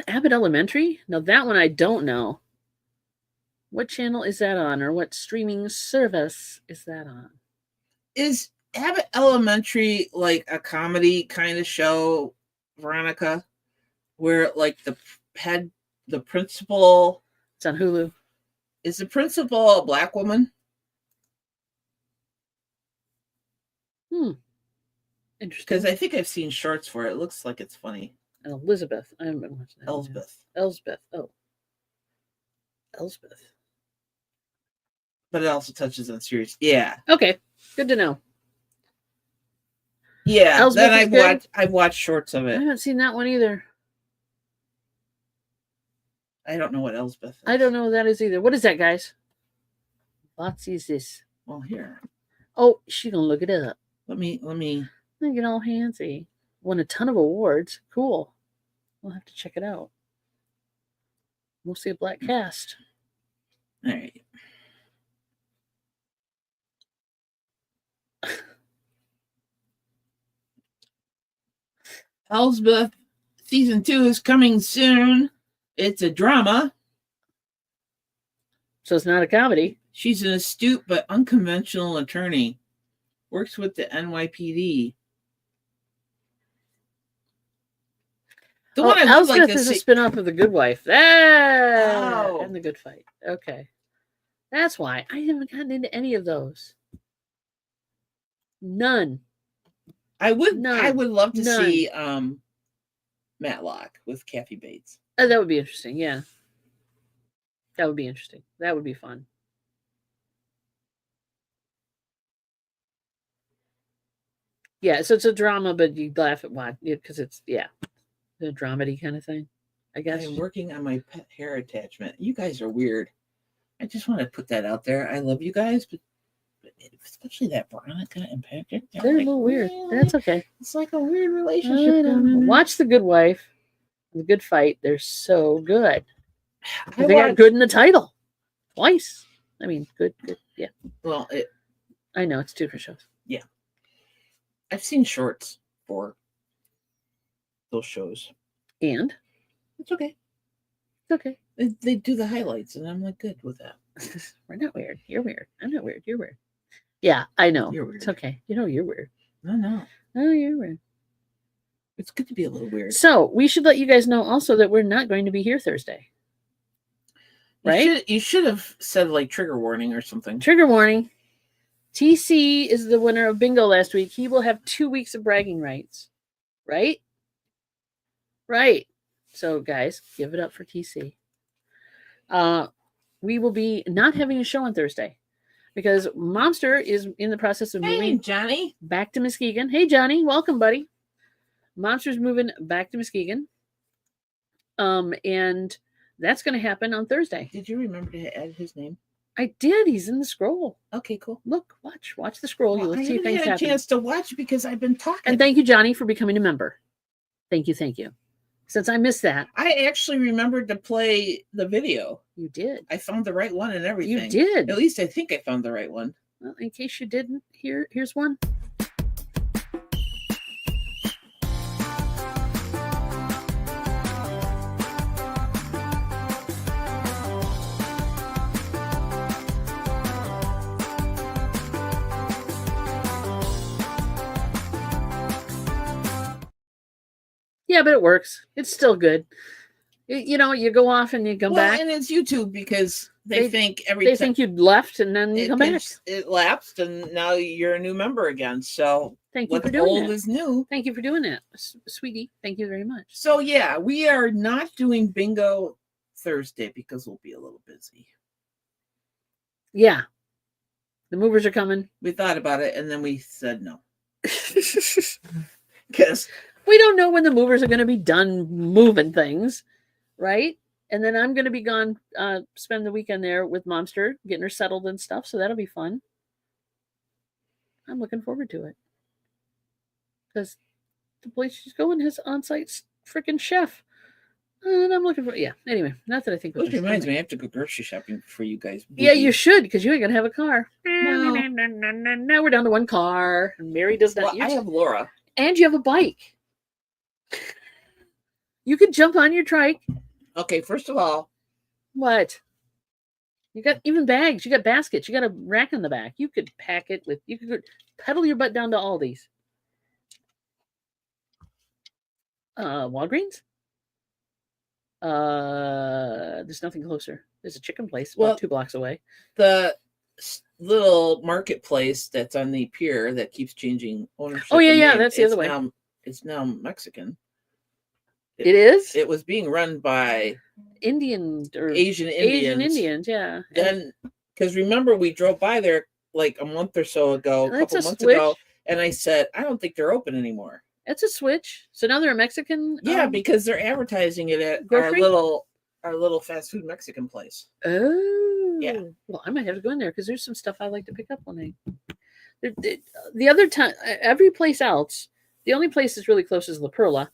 Abbott Elementary? Now that one I don't know. What channel is that on, or what streaming service is that on? Is Abbott Elementary like a comedy kind of show, Veronica, where like the principal? It's on Hulu. Is the principal a black woman? Interesting. Because I think I've seen shorts for it. It looks like it's funny. And Elizabeth. I haven't been watching that. Elsbeth. Oh. Elsbeth. But it also touches on serious. Yeah. Okay. Good to know. Yeah. Elsbeth then I've watched shorts of it. I haven't seen that one either. I don't know what Elsbeth is. I don't know what that is either. What is that, guys? What is this? Well, here. Oh, she's gonna look it up. Let me get all handsy. Won a ton of awards. Cool. We'll have to check it out. Mostly a black cast. All right. Elsbeth season 2 is coming soon. It's a drama. So it's not a comedy. She's an astute but unconventional attorney. Works with the NYPD. The one Elsbeth is a spin-off of The Good Wife. And The Good Fight. Okay. That's why. I haven't gotten into any of those. None. I would love to see Matlock with Kathy Bates. That would be interesting, yeah. That would be interesting. That would be fun. Yeah, so it's a drama, but you laugh at what because it's the dramedy kind of thing, I guess. I'm working on my pet hair attachment. You guys are weird. I just want to put that out there. I love you guys, but especially that Veronica and Patrick. They're a little weird. That's okay. It's like a weird relationship. Watch The Good Wife, The Good Fight. They're so good. They got good in the title twice. I mean, good. Yeah. Well, I know it's 2 different shows. Yeah. I've seen shorts for those shows. And? It's okay. It's okay. They do the highlights, and I'm like, good with that. We're not weird. You're weird. I'm not weird. You're weird. Yeah, I know. You're weird. It's okay. You're weird. No. Oh, you're weird. It's good to be a little weird. So, we should let you guys know also that we're not going to be here Thursday. Right? You should have said like trigger warning or something. Trigger warning. TC is the winner of bingo last week. He will have 2 weeks of bragging rights. Right? Right. So, guys, give it up for TC. We will be not having a show on Thursday because Momster is in the process of moving Johnny back to Muskegon. Hey, Johnny. Welcome, buddy. Momster's moving back to Muskegon. And that's going to happen on Thursday. Did you remember to add his name? I did. He's in the scroll. Okay, cool. Look, watch the scroll. You'll see things happen. I haven't had a chance to watch because I've been talking. And thank you, Johnny, for becoming a member. Thank you. since I missed that. I actually remembered to play the video. You did. I found the right one and everything. You did. At least I think I found the right one. Well, in case you didn't, here's one. Yeah, but it works. It's still good. You know, you go off and you come back. And it's YouTube because they think think you'd left and then you come back. It lapsed and now you're a new member again. So thank you for doing old is new. Thank you for doing that, sweetie. Thank you very much. So yeah, we are not doing bingo Thursday because we'll be a little busy. Yeah. The movers are coming. We thought about it and then we said no. Because we don't know when the movers are going to be done moving things, right? And then I'm going to be gone, spend the weekend there with Momster, getting her settled and stuff. So that'll be fun. I'm looking forward to it. Because the place she's going has on-site freaking chef. And I'm looking for, anyway, not that I think. Which reminds me, I have to go grocery shopping for you guys. Yeah, you should, because you ain't going to have a car. Now we're down to one car. And Mary does not. Well, I have Laura. And you have a bike. You could jump on your trike. Okay, first of all. What? You got even bags. You got baskets. You got a rack in the back. You could pack it with, you could pedal your butt down to Aldi's. Walgreens? There's nothing closer. There's a chicken place about 2 blocks away. The little marketplace that's on the pier that keeps changing ownership. Oh, yeah, that's the other way. It's now Mexican. It is? It was being run by Indian or Asian Indians. Yeah. Then, because remember, we drove by there like a month or so ago, a couple months ago, and I said, I don't think they're open anymore. That's a switch. So now they're a Mexican. Yeah, because they're advertising it at grocery? our little fast food Mexican place. Oh, yeah. Well, I might have to go in there because there's some stuff I like to pick up when the other time, every place else, the only place that's really close is La Perla,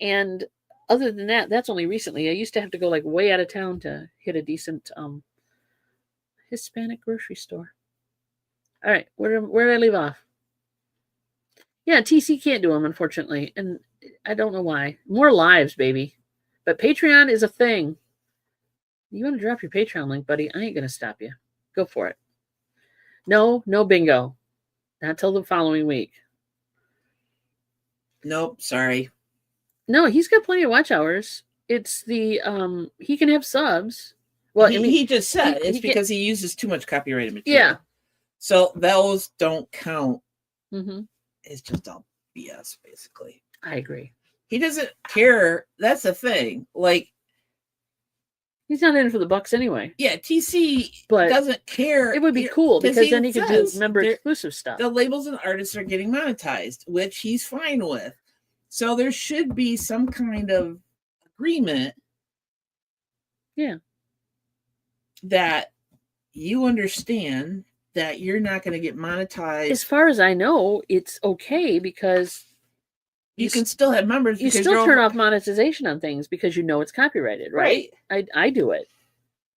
and other than that, that's only recently. I used to have to go like way out of town to hit a decent Hispanic grocery store. All right, where did I leave off? Yeah, TC can't do them, unfortunately, and I don't know why. More lives, baby. But Patreon is a thing. You want to drop your Patreon link, buddy? I ain't going to stop you. Go for it. No bingo. Not till the following week. Nope, sorry. No, he's got plenty of watch hours. It's the, he can have subs. Well, he just said it's because he uses too much copyrighted material. Yeah. So those don't count. Mm-hmm. It's just all BS, basically. I agree. He doesn't care. That's the thing. Like, he's not in for the bucks anyway. Yeah, TC doesn't care. It would be cool because then he could do member exclusive stuff. The labels and artists are getting monetized, which he's fine with. So there should be some kind of agreement. Yeah. That you understand that you're not going to get monetized. As far as I know, it's okay because you can still have members. You still turn off monetization on things because you know it's copyrighted, right? I do it.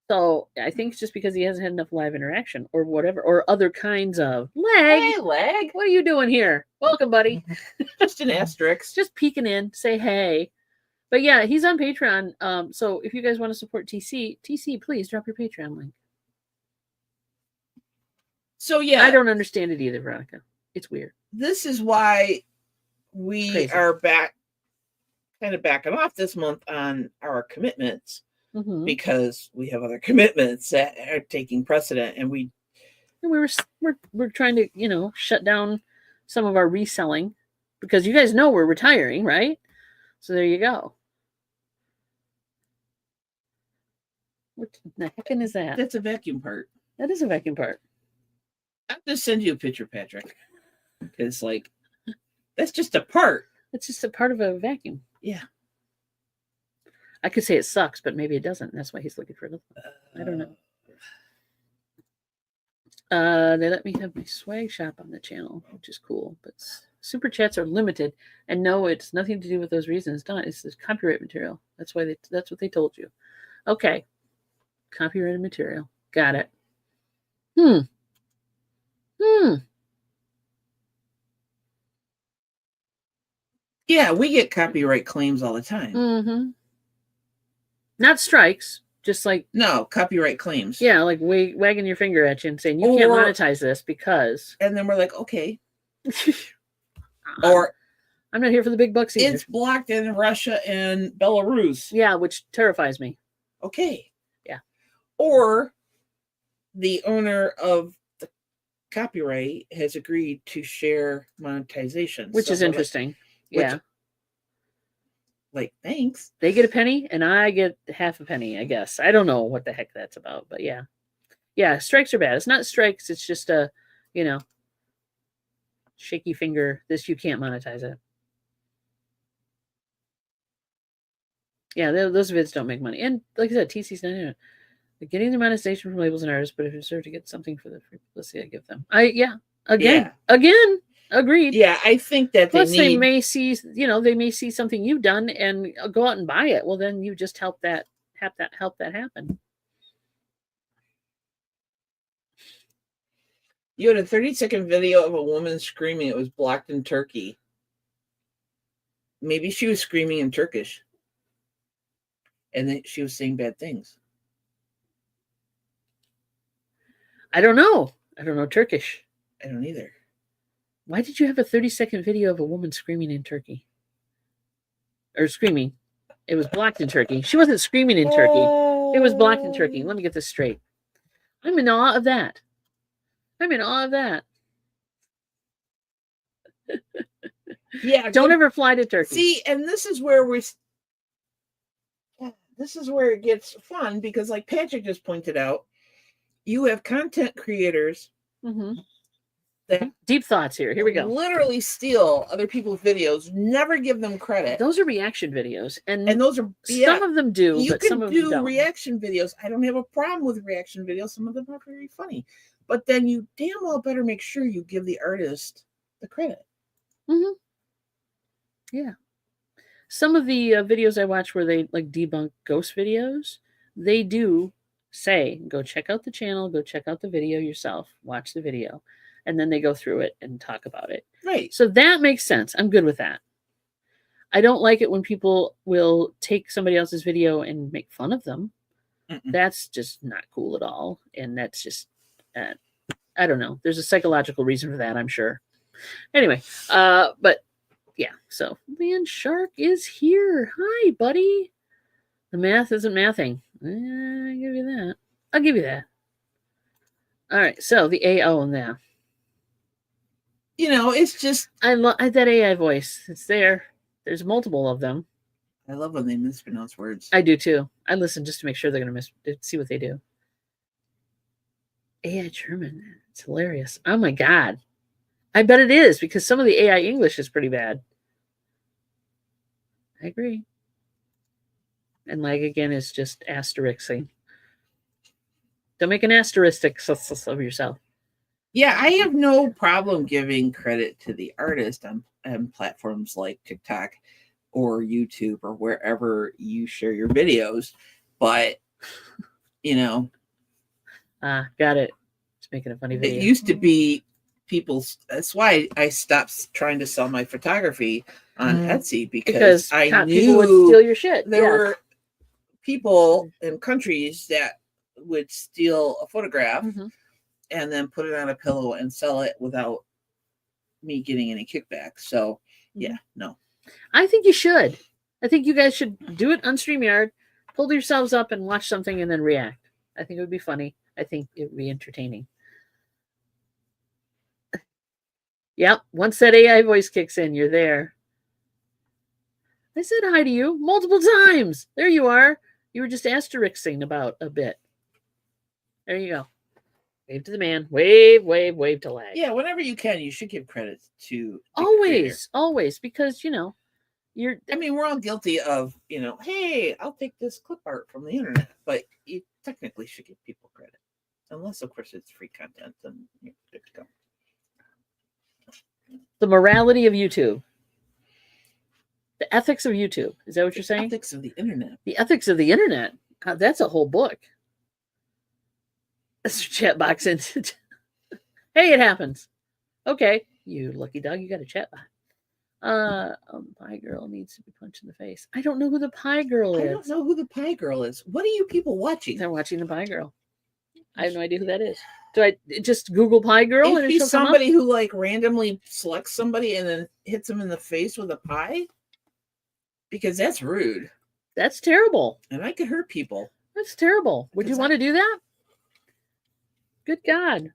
So I think it's just because he hasn't had enough live interaction or whatever, or other kinds of leg. Hey, leg. What are you doing here? Welcome, buddy. Just an asterisk. Just peeking in, say hey. But yeah, he's on Patreon. So if you guys want to support TC, please drop your Patreon link. So yeah, I don't understand it either, Veronica. It's weird. This is why we are kind of backing off this month on our commitments because we have other commitments that are taking precedent, and we're trying to shut down some of our reselling because you guys know we're retiring, right? So there you go. What the heck is that? That's a vacuum part. That is a vacuum part. I'll just send you a picture, Patrick. Because, that's just a part. It's just a part of a vacuum. Yeah. I could say it sucks, but maybe it doesn't. That's why he's looking for it. I don't know. They let me have my swag shop on the channel, which is cool. But Super chats are limited, and no, it's nothing to do with those reasons. Done. It's this copyright material. That's why that's what they told you. Okay, copyrighted material. Got it. Hmm. Yeah, we get copyright claims all the time. Mm-hmm. Not strikes, just like No, copyright claims. yeah, like wagging your finger at you and saying you can't monetize this because. And then we're like, okay. Or I'm not here for the big bucks either. It's blocked in Russia and Belarus. Yeah, which terrifies me. Okay. Yeah. Or the owner of the copyright has agreed to share monetization. Which is interesting. Yeah. Like, thanks. They get a penny and I get half a penny, I guess. I don't know what the heck that's about, but yeah. Yeah, strikes are bad. It's not strikes, it's just a, shaky finger. This, you can't monetize it. Yeah, those vids don't make money. And like I said, TC's not in it. They're getting their monetization from labels and artists, but if you deserve to get something for the free publicity I give them. Again, agreed. Yeah, I think that plus they may see, they may see something you've done and go out and buy it. Well, then you just help that happen. You had a 30-second video of a woman screaming. It was blocked in Turkey. Maybe she was screaming in Turkish. And then she was saying bad things. I don't know. I don't know Turkish. I don't either. Why did you have a 30-second video of a woman screaming in Turkey? Or screaming. It was blocked in Turkey. She wasn't screaming in Turkey. It was blocked in Turkey. Let me get this straight. I'm in awe of that. Yeah. Don't ever fly to Turkey. See, and this is where it gets fun because, like Patrick just pointed out, you have content creators that deep thoughts here. Here we go. Literally steal other people's videos, never give them credit. Those are reaction videos, and those are some of them do. You but can some of them don't. reaction videos. I don't have a problem with reaction videos. Some of them are very funny, but then you damn well better make sure you give the artist the credit. Yeah. Some of the videos I watch where they like debunk ghost videos, they do say, go check out the channel, go check out the video yourself, watch the video, and then they go through it and talk about it. Right. So that makes sense. I'm good with that. I don't like it when people will take somebody else's video and make fun of them. That's just not cool at all. And that's just, I don't know. There's a psychological reason for that, I'm sure. Anyway, but yeah, so Land Shark is here. Hi, buddy. The math isn't mathing. I'll give you that. All right, so the AO in there. It's just... I love that AI voice. It's there. There's multiple of them. I love when they mispronounce words. I do too. I listen just to make sure they're going to see what they do. AI German. It's hilarious. Oh my God. I bet it is because some of the AI English is pretty bad. I agree. And lag again is just asterixing. Don't make an asterisk of yourself. Yeah, I have no problem giving credit to the artist on platforms like TikTok or YouTube or wherever you share your videos. But, got it. Just making a funny video. It used to be that's why I stopped trying to sell my photography on Etsy because I knew people would steal your shit. There were people in countries that would steal a photograph and then put it on a pillow and sell it without me getting any kickback. So yeah, no. I think you should. I think you guys should do it on StreamYard, pull yourselves up and watch something and then react. I think it would be funny. I think it would be entertaining. Yep. Once that AI voice kicks in, you're there. I said hi to you multiple times. There you are. You were just asterixing about a bit. There you go. Wave to the man. Wave to lag. Yeah, whenever you can, you should give credit to always, because you're. I mean, we're all guilty of hey, I'll take this clip art from the internet, but you technically should give people credit, unless of course it's free content, then you're good to go. The morality of YouTube. The ethics of YouTube. Is that what you're saying? Ethics of the internet. The ethics of the internet. God, that's a whole book. That's a chat box. Hey, it happens. Okay. You lucky dog, you got a chat box. The pie girl needs to be punched in the face. I don't know who the pie girl is. I don't know who the pie girl is. What are you people watching? They're watching the pie girl. I have no idea who that is. Do I just Google pie girl If and she's she'll come up? somebody who like randomly selects somebody and then hits them in the face with a pie, because that's rude That's terrible. and I could hurt people. That's terrible. Would you Because want to do that? Good God.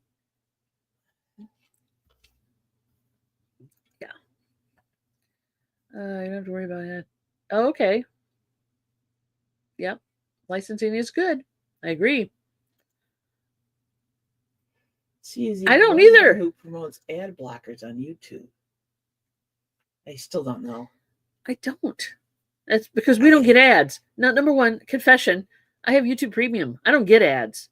Yeah. You don't have to worry about that. Oh, okay. Yep. Licensing is good. I agree. I don't either. Who promotes ad blockers on YouTube? I still don't know. I don't. That's because we don't get ads. Now, number one, confession. I have YouTube Premium. I don't get ads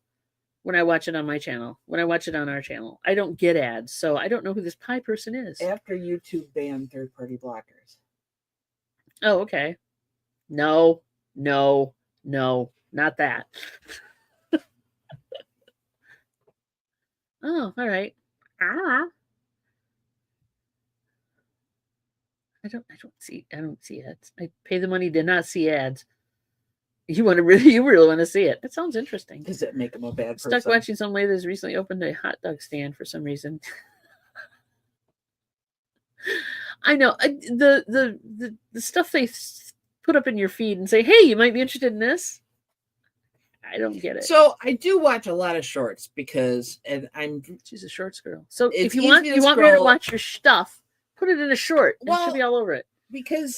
when I watch it on my channel. When I watch it on our channel, I don't get ads. So I don't know who this pie person is. After YouTube banned third-party blockers. Oh, okay. No, not that. Oh, all right. I don't see ads. I pay the money to not see ads. You really want to see it. It sounds interesting. Does that make him a bad person? Stuck watching some lady that's recently opened a hot dog stand for some reason. I know the stuff they put up in your feed and say, "Hey, you might be interested in this." I don't get it. So I do watch a lot of shorts because, and she's a shorts girl. So it's if you want easy me to to scroll. watch your stuff, put it in a short. And it should be all over it.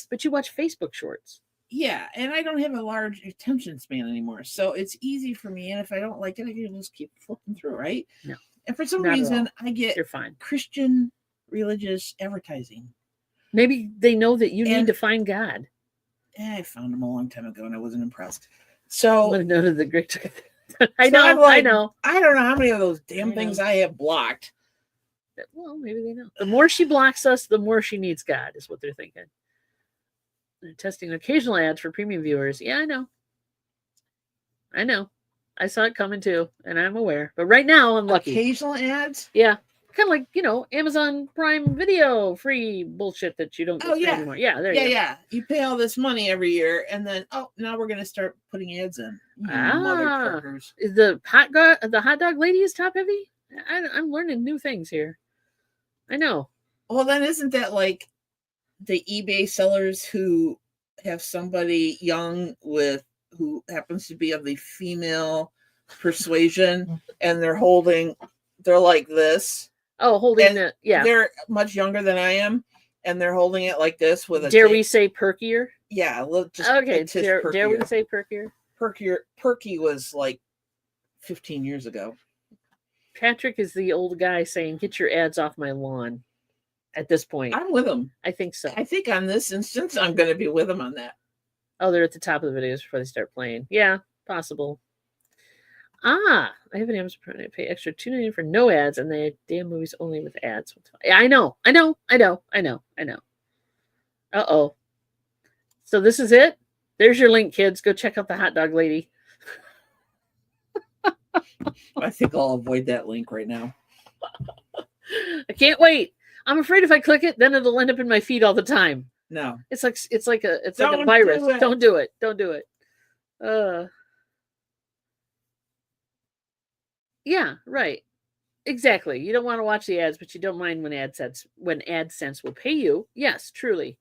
But you watch Facebook shorts. Yeah, and I don't have a large attention span anymore, so it's easy for me. And if I don't like it, I can just keep flipping through, right? No. And for some Not at reason, all. I get You're fine. Christian religious advertising. Maybe they know that you need to find God. I found him a long time ago, and I wasn't impressed. So I know the great. I know. I don't know how many of those damn I things know. I have blocked. Well, maybe they know. The more she blocks us, the more she needs God, is what they're thinking. They're testing occasional ads for premium viewers. Yeah, I know. I saw it coming too, and I'm aware. But right now, I'm lucky. Occasional ads? Yeah. Kind of like, Amazon Prime Video free bullshit that you don't get free anymore. Yeah, there you go. Yeah. You pay all this money every year, and then, now we're going to start putting ads in. Motherfuckers. Is the hot dog lady is top heavy? I'm learning new things here. I know. Well, then isn't that like the eBay sellers who have somebody young who happens to be of the female persuasion, and they're like this. Oh, holding it. Yeah. They're much younger than I am, and they're holding it like this with a. Dare we say perkier? Yeah. Just okay. Dare we say perkier? Perky was like 15 years ago. Patrick is the old guy saying, "Get your ads off my lawn." At this point, I'm with him. I think so. I think on this instance, I'm going to be with him on that. Oh, they're at the top of the videos before they start playing. Yeah, possible. I have an Amazon Prime. I pay extra $2.99 for no ads, and they damn movies only with ads. I know. Uh-oh. So this is it? There's your link, kids. Go check out the hot dog lady. I think I'll avoid that link right now. I can't wait. I'm afraid if I click it, then it'll end up in my feed all the time. No. It's like a virus. Don't do it. Don't do it. Yeah, right. Exactly. You don't want to watch the ads, but you don't mind when AdSense will pay you. Yes, truly.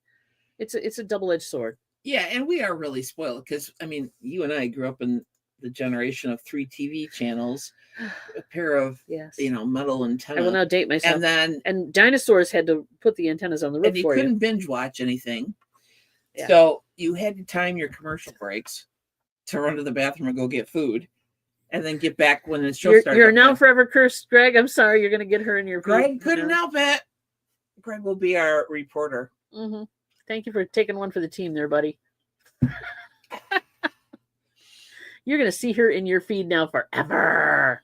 It's a double-edged sword. Yeah, and we are really spoiled because you and I grew up in the generation of 3 TV channels, a pair of metal antennas. I will now date myself. And dinosaurs had to put the antennas on the roof and you for couldn't binge watch anything. Yeah. So you had to time your commercial breaks to run to the bathroom and go get food, and then get back when the show started. You're now forever cursed, Greg. I'm sorry. You're going to get her in your feed. Greg couldn't help it. Greg will be our reporter. Mm-hmm. Thank you for taking one for the team there, buddy. You're going to see her in your feed now forever.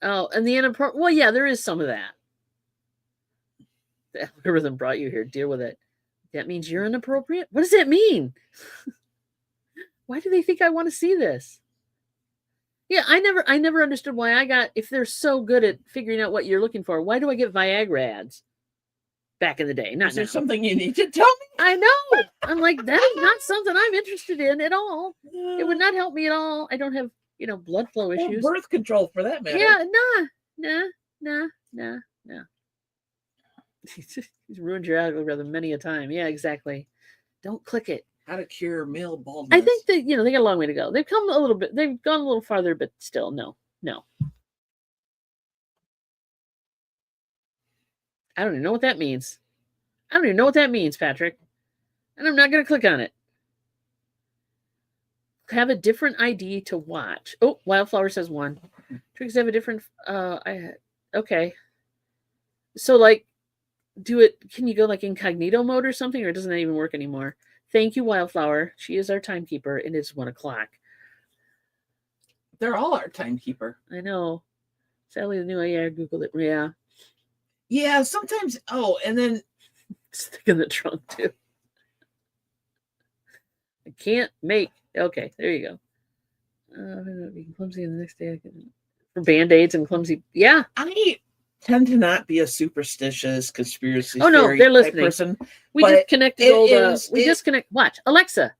Oh, and the inappropriate. Well, yeah, there is some of that. The algorithm brought you here. Deal with it. That means you're inappropriate? What does that mean? Why do they think I want to see this? Yeah, I never understood why I got, if they're so good at figuring out what you're looking for, why do I get Viagra ads back in the day? Not Is there now. something you need to tell me? I know. I'm like, that is not something I'm interested in at all. It would not help me at all. I don't have, blood flow Or issues. birth control for that matter. Yeah, nah. He's ruined your algorithm many a time. Yeah, exactly. Don't click it. How to cure male baldness. I think that, they got a long way to go. They've come a little bit. They've gone a little farther, but still, no. I don't even know what that means. Patrick. And I'm not going to click on it. Have a different ID to watch. Oh, Wildflower says 1. Tricks have a different, okay. So, can you go incognito mode or something, or doesn't that even work anymore? Thank you, Wildflower. She is our timekeeper, and it's 1:00. They're all our timekeeper. I know. Sadly, the new AI Googled it. Yeah. Yeah, sometimes. Oh, and then stick in the trunk too. I can't make. Okay, there you go. Being clumsy the next day. For Band-Aids and clumsy. Yeah. I tend to not be a superstitious conspiracy theory they're listening. Person. We disconnected disconnect. Watch. Alexa.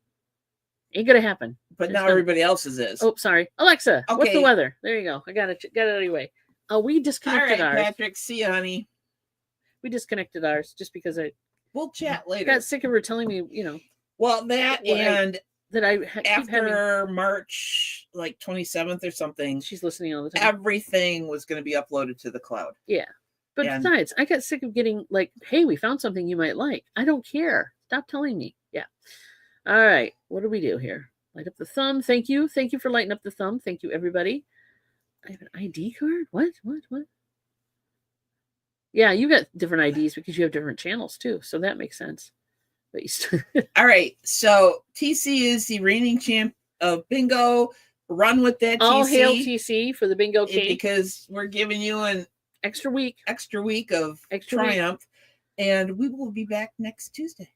Ain't gonna happen. But now everybody else's is. Oh, sorry. Alexa, what's the weather? There you go. I got it anyway. We disconnected ours. Patrick. See you, honey. We disconnected ours just because we'll chat later. Got sick of her telling me, Well, that and that I after March 27th or something. She's listening all the time. Everything was going to be uploaded to the cloud. Yeah. But besides, I got sick of getting hey, we found something you might like. I don't care. Stop telling me. Yeah. All right. What do we do here? Light up the thumb. Thank you. Thank you for lighting up the thumb. Thank you, everybody. I have an ID card? What? Yeah, you got different IDs because you have different channels too. So that makes sense. But all right. So TC is the reigning champ of bingo. Run with that, TC. All hail TC for the bingo king. Because we're giving you an extra week of triumph. And we will be back next Tuesday.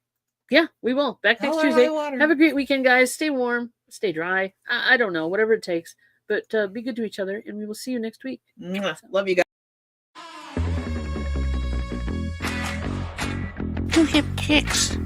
Yeah, we will. Back next Tuesday. Have a great weekend, guys. Stay warm. Stay dry. I don't know. Whatever it takes. But be good to each other. And we will see you next week. Love you guys. You get kicks.